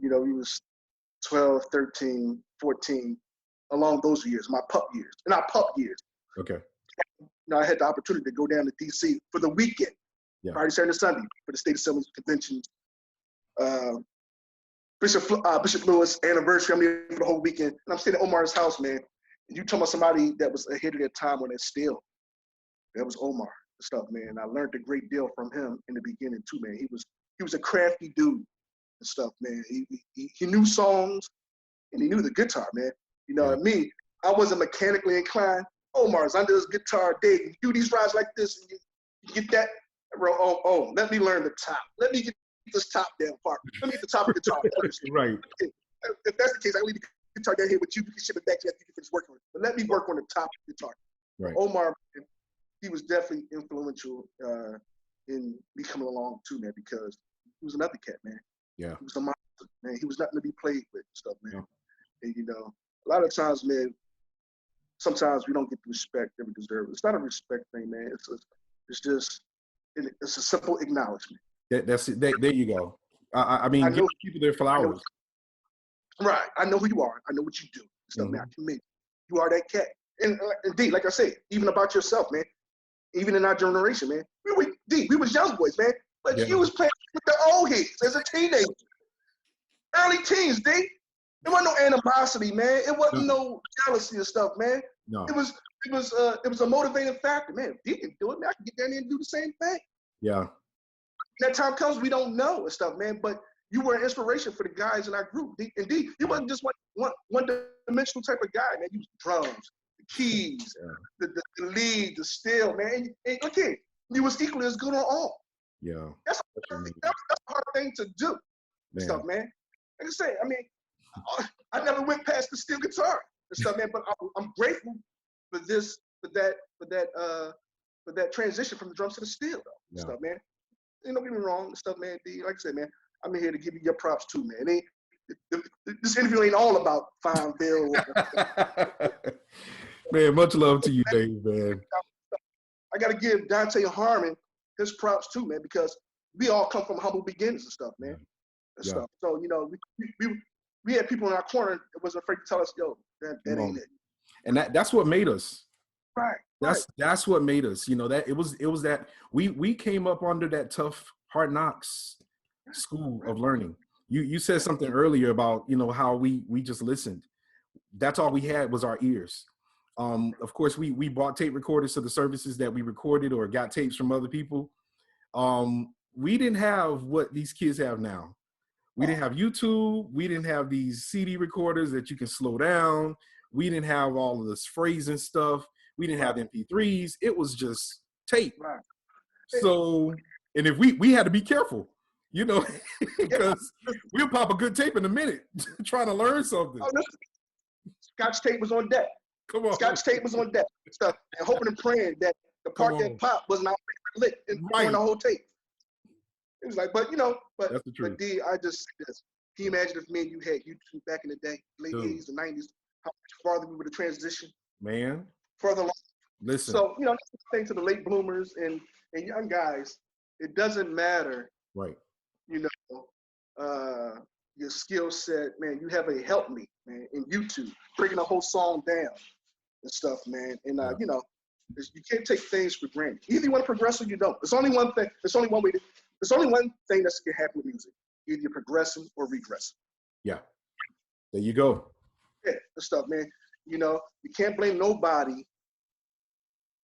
He was 12, 13, 14, along those years, my pup years. Not pup years. Okay. I had the opportunity to go down to D.C. for the weekend, Friday, Saturday, Sunday, for the State Assembly conventions. Bishop Lewis anniversary. I'm here for the whole weekend. And I'm staying at Omar's house, man. And you talking about somebody that was ahead of their time on that still. That was Omar and stuff, man. I learned a great deal from him in the beginning too, man. He was a crafty dude and stuff, man. He knew songs and he knew the guitar, man. You know what I mean? I wasn't mechanically inclined. Omar's under his guitar, Dave. You do these rides like this and you get that. Oh, let me learn the top. Let me get this top down part. Let me get the top of the guitar. Right. If that's the case, I leave the guitar down here with you. You can ship it back to you after you finish working on it. But let me work on the top of the guitar. Right. Omar, he was definitely influential in me coming along too, man, because he was another cat, man. Yeah. He was a monster, man. He was nothing to be played with and stuff, man. Yeah. And a lot of times, man, sometimes we don't get the respect that we deserve. It's not a respect thing, man. It's a simple acknowledgement. That's it. There you go. I mean, give people their flowers. Right. I know who you are. I know what you do. Stuff, man. I commend you. You are that cat. And indeed, like I said, even about yourself, man. Even in our generation, man. We was young boys, man. But you was playing with the old heads as a teenager. Early teens, D. There wasn't no animosity, man. It wasn't no jealousy and stuff, man. No. It was a motivating factor, man. If he can do it, man, I can get down there and do the same thing. Yeah. That time comes, we don't know and stuff, man. But you were an inspiration for the guys in our group. Indeed, you wasn't just one-dimensional type of guy, man. You was drums, the keys, the lead, the steel, man. And okay, you was equally as good on all. Yeah. That's a hard thing to do. Man. Stuff, man. Like I say, I mean, I never went past the steel guitar and stuff, man. But I'm grateful for that transition from the drums to the steel, though. Stuff, man. Don't get me wrong, and stuff, man. Like I said, man, I'm here to give you your props too, man. This interview ain't all about Fonville. Man, much love to you, Dave, man. I got to give Dante Harmon his props too, man, because we all come from humble beginnings and stuff, man. And stuff. So, we had people in our corner that wasn't afraid to tell us, yo, that ain't it. And that's what made us. Right. That's what made us, you know, that it was that we came up under that tough hard knocks school of learning. You said something earlier about, you know, how we just listened. That's all we had was our ears. Of course, we bought tape recorders to the services that we recorded or got tapes from other people. We didn't have what these kids have now. We didn't have YouTube. We didn't have these CD recorders that you can slow down. We didn't have all of this phrasing stuff. We didn't have MP3s. It was just tape. Right. So, and if we had to be careful, you know, because we'll pop a good tape in a minute trying to learn something. Oh, Scotch tape was on deck. Come on. Scotch tape was on deck. Stuff, and hoping and praying that the part that popped was not lit during the whole tape. It was like, but you know, but D, I just can you imagine if me and you had YouTube back in the day, late 80s and 90s, how much farther we would have transitioned? Man. Further along. Listen. So, you know, that's the thing to the late bloomers and young guys. It doesn't matter. Right. You know, your skill set, man, you have a help me, man, in YouTube, breaking a whole song down and stuff, man. And you know, you can't take things for granted. Either you want to progress or you don't. There's only one thing. There's only one way to. There's only one thing that's gonna happen with music. Either you're progressing or regressing. Yeah. There you go. Yeah, the stuff, man. You know, you can't blame nobody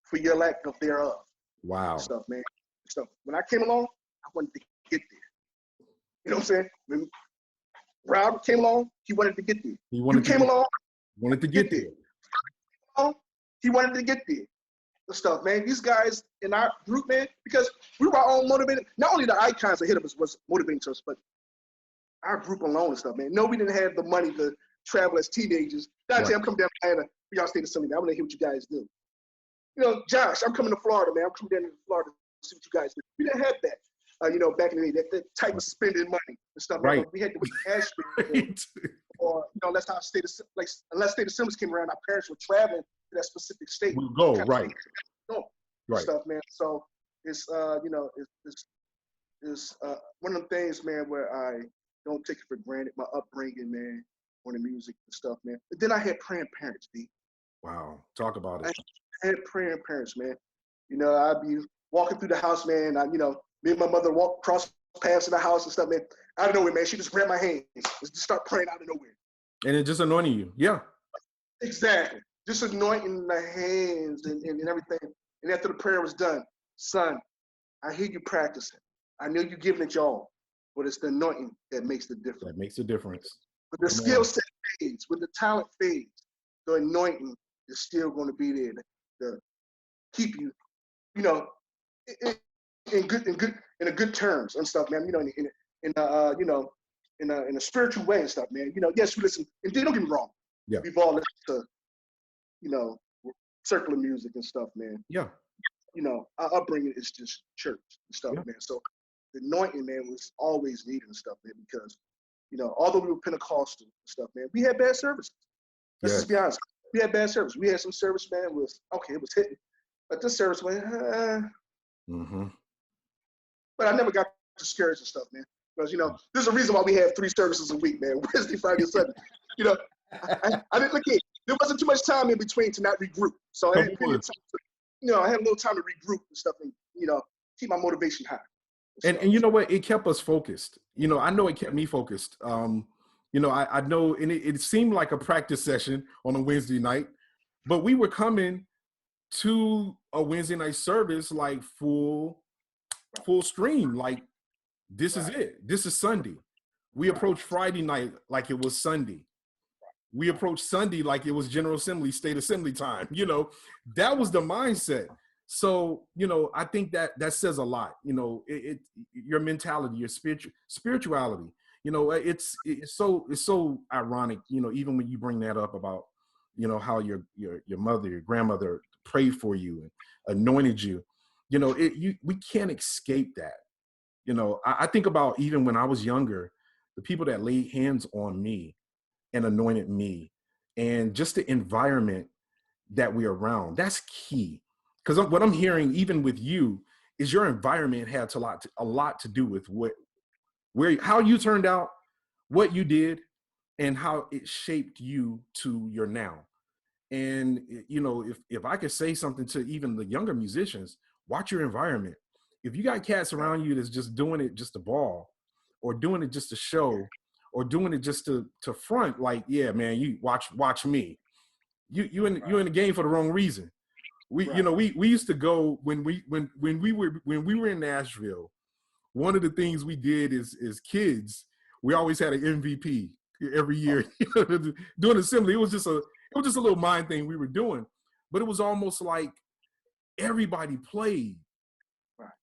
for your lack of thereof. Wow. Stuff, man. Stuff. When I came along, I wanted to get there. You know what I'm saying? When Rob came along, he wanted to get there. He wanted to get there. He wanted to get there. The stuff, man. These guys in our group, man, because we were all motivated. Not only the icons that hit us was motivating us, but our group alone and stuff, man. No, we didn't have the money to travel as teenagers. Dante, I'm coming down to Atlanta. We all stay in the city. I want to hear what you guys do. You know, Josh, I'm coming to Florida, man. I'm coming down to Florida to see what you guys do. We didn't have that, you know, back in the day, that type of spending money and stuff. Right. Man. We had to wait for Nashville. Or, you know, unless State Assemblies came around, our parents were traveling to that specific state. We'll go, right. Right. Stuff, man. So it's, you know, it's one of them things, man, where I don't take it for granted, my upbringing, man, on the music and stuff, man. But then I had praying parents, D. Wow. Talk about it. I had praying parents, man. You know, I'd be walking through the house, man. You know, me and my mother walk across paths in the house and stuff, man. Out of nowhere, man. She just grabbed my hands. Just start praying out of nowhere. And it just anointing you. Yeah. Exactly. Just anointing the hands and everything. And after the prayer was done, son, I hear you practicing. I know you're giving it y'all, but it's the anointing that makes the difference. That makes the difference. But the skill set fades, when the talent fades, the anointing is still going to be there to keep you, you know, in good terms and stuff, man. You know, you know, in a spiritual way and stuff, man. You know, yes, you listen, and don't get me wrong. Yeah. We've all listened to, you know, circular music and stuff, man. Yeah. You know, our upbringing is just church and stuff, man. So the anointing, man, was always needed and stuff, man, because, you know, although we were Pentecostal and stuff, man, we had bad services. Let's just be honest. We had bad service. We had some service, man, it was hitting. But this service went, But I never got discouraged and stuff, man. Because, you know, there's a reason why we have 3 services a week, man. Wednesday, Friday, and Sunday. You know, I didn't look at it. There wasn't too much time in between to not regroup. So I had plenty of time to, you know, I had a little time to regroup and stuff and, you know, keep my motivation high. And you know what? It kept us focused. You know, I know it kept me focused. You know, I know, and it seemed like a practice session on a Wednesday night, but we were coming to a Wednesday night service like full stream. Like, this is it. This is Sunday. We approached Friday night like it was Sunday. We approached Sunday like it was General Assembly, State Assembly time. You know, that was the mindset. So, you know, I think that says a lot. You know, your mentality, your spirituality. You know, it's so ironic. You know, even when you bring that up about, you know, how your mother, your grandmother prayed for you and anointed you. You know, we can't escape that. You know, I think about even when I was younger, the people that laid hands on me and anointed me, and just the environment that we're around. That's key. Because what I'm hearing, even with you, is your environment had a lot to do with how you turned out, what you did, and how it shaped you to your now. And you know, if I could say something to even the younger musicians, watch your environment. If you got cats around you that's just doing it just to ball, or doing it just to show, or doing it just to front, like, yeah, man, you watch me. You in the game for the wrong reason. You know, we used to go when we were in Nashville. One of the things we did is kids, we always had an MVP every year. Doing assembly, it was just a little mind thing we were doing, but it was almost like everybody played.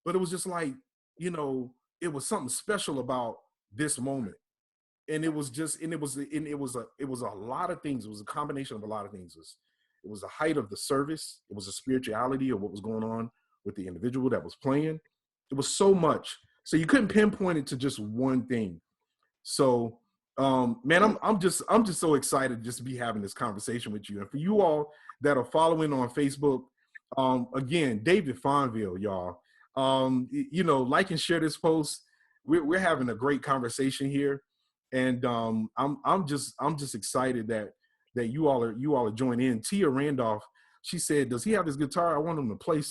But it was just like, you know, it was something special about this moment. And it was a lot of things. It was a combination of a lot of things. It was the height of the service. It was the spirituality of what was going on with the individual that was playing. It was so much. So you couldn't pinpoint it to just one thing. So, man, I'm just so excited just to be having this conversation with you. And for you all that are following on Facebook, again, David Fonville, y'all, you know, like and share this post. We're having a great conversation here. And I'm just excited that you all are joining in. Tia Randolph, she said, does he have his guitar? I want him to play.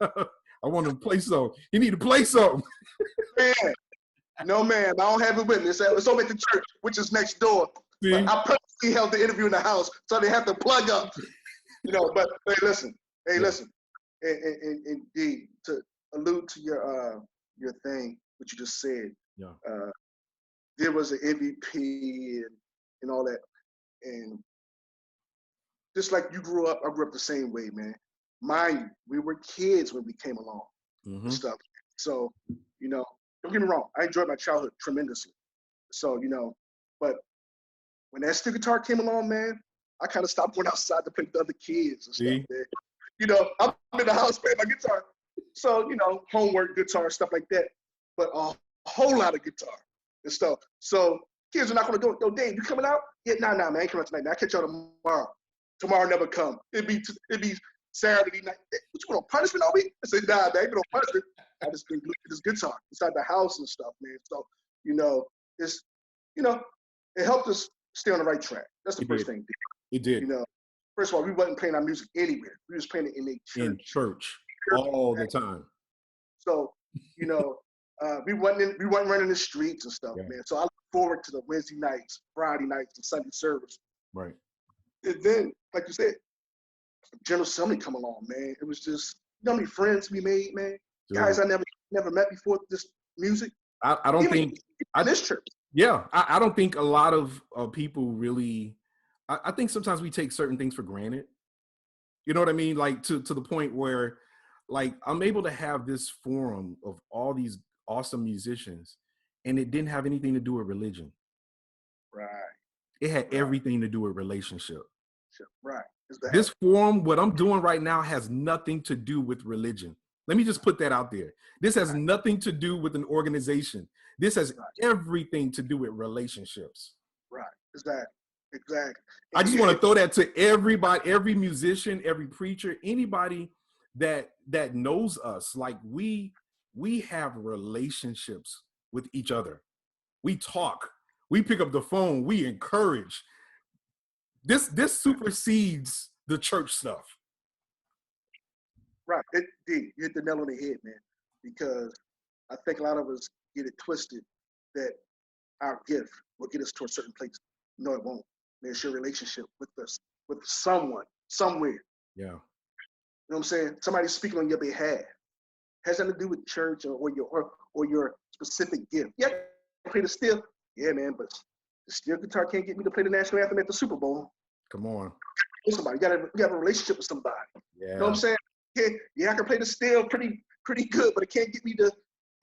I want him to play something. He need to play something. Man, no, man, I don't have it with me. It's over at the church, which is next door. But I purposely held the interview in the house so they have to plug up. You know, but hey, listen. And D, to allude to your thing, what you just said. Yeah. There was an MVP and all that. And just like you grew up, I grew up the same way, man. Mind you, we were kids when we came along and stuff. So, you know, don't get me wrong, I enjoyed my childhood tremendously. So, you know, but when that steel guitar came along, man, I kind of stopped going outside to play with other kids and stuff, man. You know, I'm in the house playing my guitar. So, you know, homework, guitar, stuff like that. But a whole lot of guitar and stuff. So kids are not going to go, yo, Dave, you coming out? Yeah, nah, man, I ain't coming out tonight. Now I catch y'all tomorrow. Tomorrow never come. It'd be Saturday night. What you going to punishment on me? I said, nah, man, ain't no punishment. I just been looking at this guitar inside the house and stuff, man. So, you know, it's, you know, it helped us stay on the right track. That's the first thing. It did. You know, first of all, we wasn't playing our music anywhere. We was playing it in a church. In church all the time. So, you know, we wasn't running the streets and stuff, man. So I look forward to the Wednesday nights, Friday nights, and Sunday service. Right. And then, like you said, General Assembly come along, man. It was just, you know how many friends we made, man? Dude. Guys I never met before this music. I don't think this church. Yeah, I don't think a lot of people really. I think sometimes we take certain things for granted. You know what I mean? Like to the point where, like, I'm able to have this forum of all these awesome musicians, and it didn't have anything to do with religion. Right. It had everything to do with relationship. Right. This forum, what I'm doing right now, has nothing to do with religion. Let me just put that out there. This has nothing to do with an organization. This has everything to do with relationships. Right. Exactly. I just want to throw that to everybody, every musician, every preacher, anybody that knows us. Like we have relationships with each other. We talk. We pick up the phone. We encourage. This supersedes the church stuff. Right. You hit the nail on the head, man. Because I think a lot of us get it twisted that our gift will get us to a certain place. No, it won't. It's your relationship with someone, somewhere. Yeah. You know what I'm saying? Somebody's speaking on your behalf. Has nothing to do with church or your specific gift. Yeah, play the steel. Yeah, man, but the steel guitar can't get me to play the national anthem at the Super Bowl. Come on. Somebody, you have a relationship with somebody. Yeah. You know what I'm saying? Yeah, I can play the steel pretty good, but it can't get me to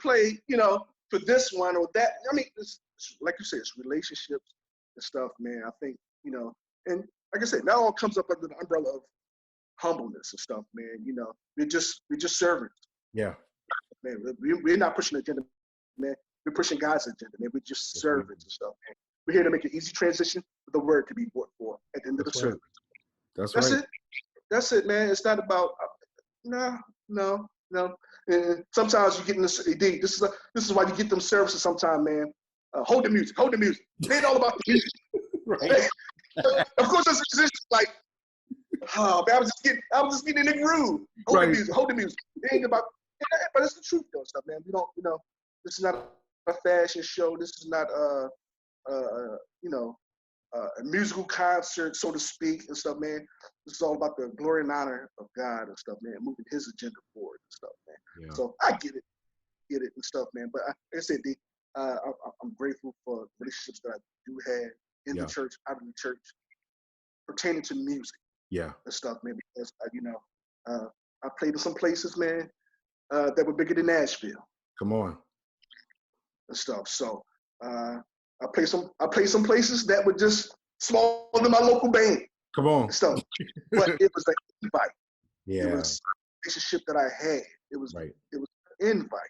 play, you know, for this one or that. I mean, it's, like you said, it's relationships and stuff, man. I think, you know, and like I said, that all comes up under the umbrella of humbleness and stuff, man. You know, we're just servants. Yeah. Man, we're not pushing the agenda, man. We're pushing God's agenda, man. We're just servants and stuff, man. We're here to make an easy transition for the word to be brought forth at the end of the service. That's right. It. That's it, man. It's not about no. And sometimes you get in this. This is why you get them services sometimes, man. Hold the music. It ain't all about the music. Right. Of course, as a musician, like, oh man, I was just getting in the groove. Hold the music. It ain't about, but it's the truth though, stuff, man. We don't, this is not a fashion show. This is not a musical concert, so to speak, and stuff, man. This is all about the glory and honor of God and stuff, man. Moving His agenda forward and stuff, man. Yeah. So I get it and stuff, man. But like I said, D, I'm grateful for relationships that I do have in the church, out of the church, pertaining to music. Yeah. And stuff, man. Because I played in some places, man, that were bigger than Nashville. Come on. And stuff. So I play some places that were just smaller than my local band. Come on. And stuff. But it was an invite. Yeah. It was a relationship that I had. It was an invite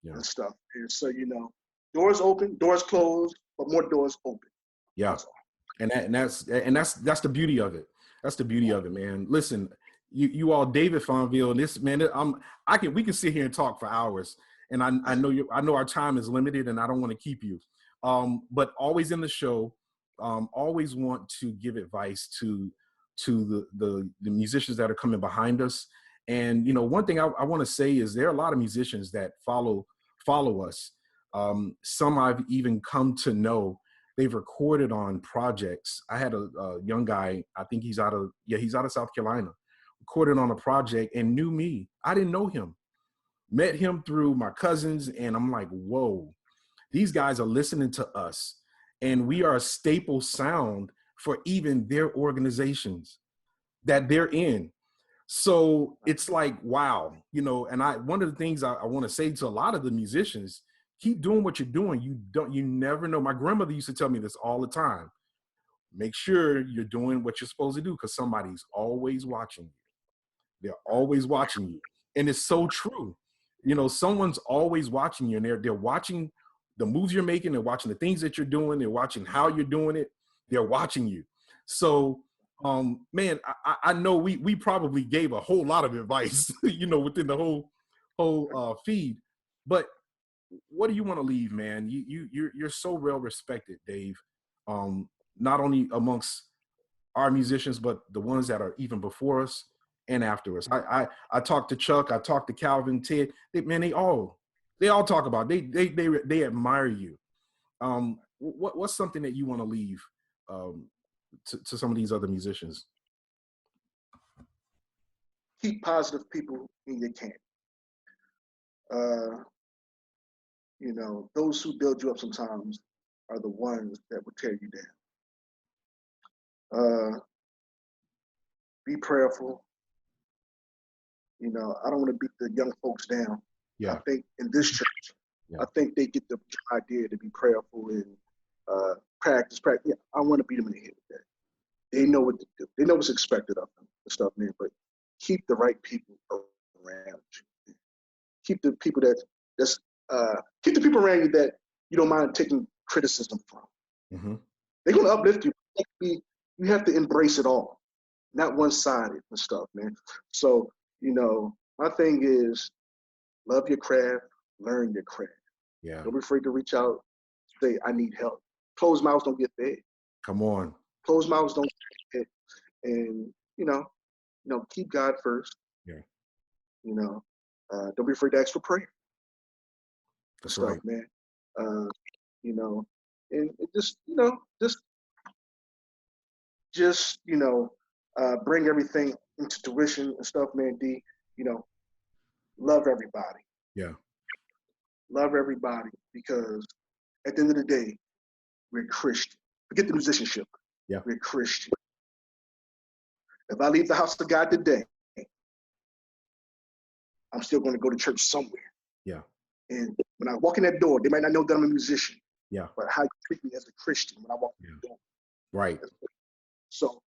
and stuff. And so, doors open, doors closed, but more doors open. Yeah. And that's the beauty of it. That's the beauty of it, man. Listen, you all, David Fonville, and this, man, we can sit here and talk for hours. And I know our time is limited, and I don't want to keep you. But always in the show, always want to give advice to the musicians that are coming behind us. And one thing I want to say is there are a lot of musicians that follow us. Some I've even come to know. They've recorded on projects. I had a young guy, I think he's out of South Carolina, recorded on a project and knew me. I didn't know him. Met him through my cousins, and I'm like, whoa, these guys are listening to us, and we are a staple sound for even their organizations that they're in. So it's like, wow, and one of the things I want to say to a lot of the musicians, keep doing what you're doing. You never know. My grandmother used to tell me this all the time. Make sure you're doing what you're supposed to do, because somebody's always watching you. They're always watching you. And it's so true. Someone's always watching you, and they're watching the moves you're making. They're watching the things that you're doing. They're watching how you're doing it. They're watching you. So, man, I know we probably gave a whole lot of advice, within the whole feed, but what do you want to leave, man? You're so well respected, Dave. Not only amongst our musicians, but the ones that are even before us and after us. I talked to Chuck, I talked to Calvin, Ted. They all talk about it. They admire you. What's something that you want to leave to some of these other musicians? Keep positive people in your camp. Those who build you up sometimes are the ones that will tear you down. Be prayerful. I don't want to beat the young folks down. Yeah. I think in this church, I think they get the idea to be prayerful and practice. Yeah, I want to beat them in the head with that. They know what to do. They know what's expected of them and stuff, man. But keep the right people around you. Keep the people keep the people around you that you don't mind taking criticism from. Mm-hmm. They're gonna uplift you. You have to embrace it all, not one-sided and stuff, man. So, my thing is love your craft, learn your craft. Yeah. Don't be afraid to reach out, say, I need help. Closed mouths don't get fed. Come on. Closed mouths don't get fed. And, keep God first. Yeah. Don't be afraid to ask for prayer. That's stuff, right, man. And it just bring everything into tuition and stuff, man. D, love everybody. Yeah. Love everybody, because at the end of the day, we're Christian. Forget the musicianship. Yeah. We're Christian. If I leave the house of God today, I'm still going to go to church somewhere. Yeah. And when I walk in that door, they might not know that I'm a musician. Yeah. But how you treat me as a Christian when I walk in the door. Right. So,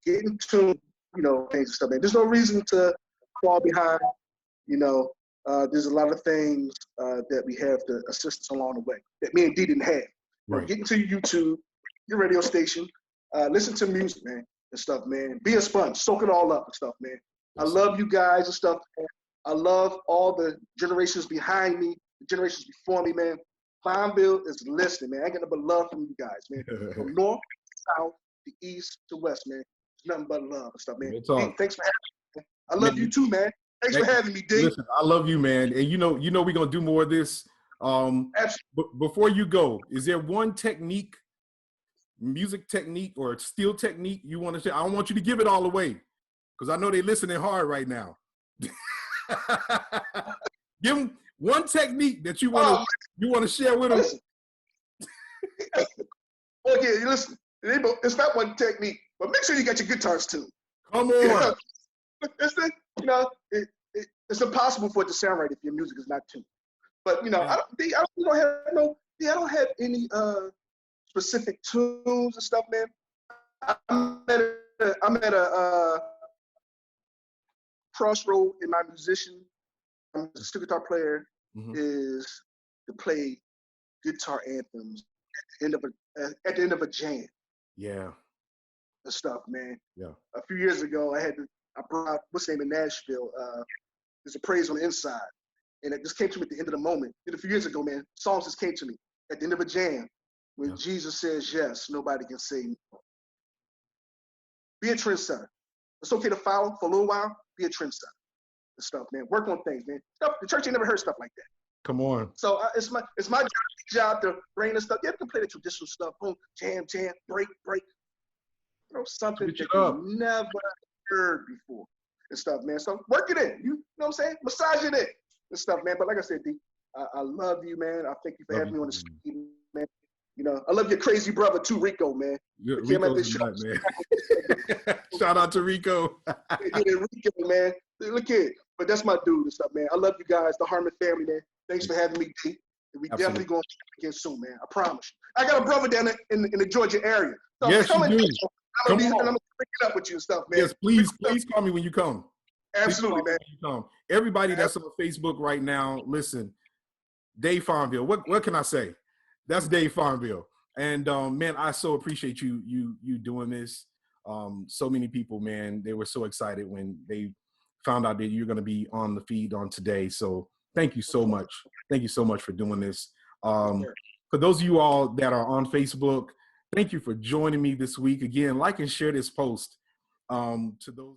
get in tune, things and stuff, man. There's no reason to fall behind. There's a lot of things that we have to assist us along the way that me and D didn't have. Right. Get into YouTube, your radio station, listen to music, man, and stuff, man. Be a sponge, soak it all up and stuff, man. Yes. I love you guys and stuff, man. I love all the generations behind me, the generations before me, man. Fonville is listening, man. I get nothing but love from you guys, man. From north, south, to east, to west, man. Nothing but love and stuff, man. D, thanks for having me. I love you too, man. Thanks for having me, D. Listen, I love you, man. And you know we're gonna do more of this. Before you go, is there one technique, music technique or steel technique you want to share? I don't want you to give it all away because I know they're listening hard right now. Give them one technique that you want to share with them. Listen. Okay, listen. It's not one technique, but make sure you got your guitars tuned. Come on. It's impossible for it to sound right if your music is not tuned. But I don't have any specific tunes and stuff, man. I'm at a crossroad in my musician. I'm a steel guitar player is to play guitar anthems at the end of a jam. Yeah. The stuff, man. Yeah. A few years ago, I brought out what's the name in Nashville. There's a praise on the inside, and it just came to me at the end of the moment. And a few years ago, man, songs just came to me at the end of a jam when Jesus says yes, nobody can say no. Be a trendsetter. It's okay to follow for a little while. Be a trendsetter. The stuff, man. Work on things, man. Stuff. The church ain't never heard stuff like that. Come on. So it's my job to bring the stuff. You can play the traditional stuff. Boom, jam, break. Something that you never heard before and stuff, man. So work it in. You know what I'm saying? Massage it in and stuff, man. But like I said, D, I love you, man. I thank you for having me on the screen, man. I love your crazy brother too, Rico, man. Man. Shout out to Rico. Rico, man. Look here. But that's my dude and stuff, man. I love you guys, the Harmon family, man. Thanks for having me, D. And we definitely going to again soon, man. I promise you. I got a brother down in the Georgia area. So yes, you do. I'm gonna pick it up with you and stuff, man. Yes, please call me when you come. Absolutely, man. Everybody that's on Facebook right now, listen, Dave Fonville. What can I say? That's Dave Fonville. And man, I so appreciate you doing this. So many people, man, they were so excited when they found out that you're going to be on the feed on today. So thank you so much. Thank you so much for doing this. For those of you all that are on Facebook, thank you for joining me this week. Again, like and share this post to those.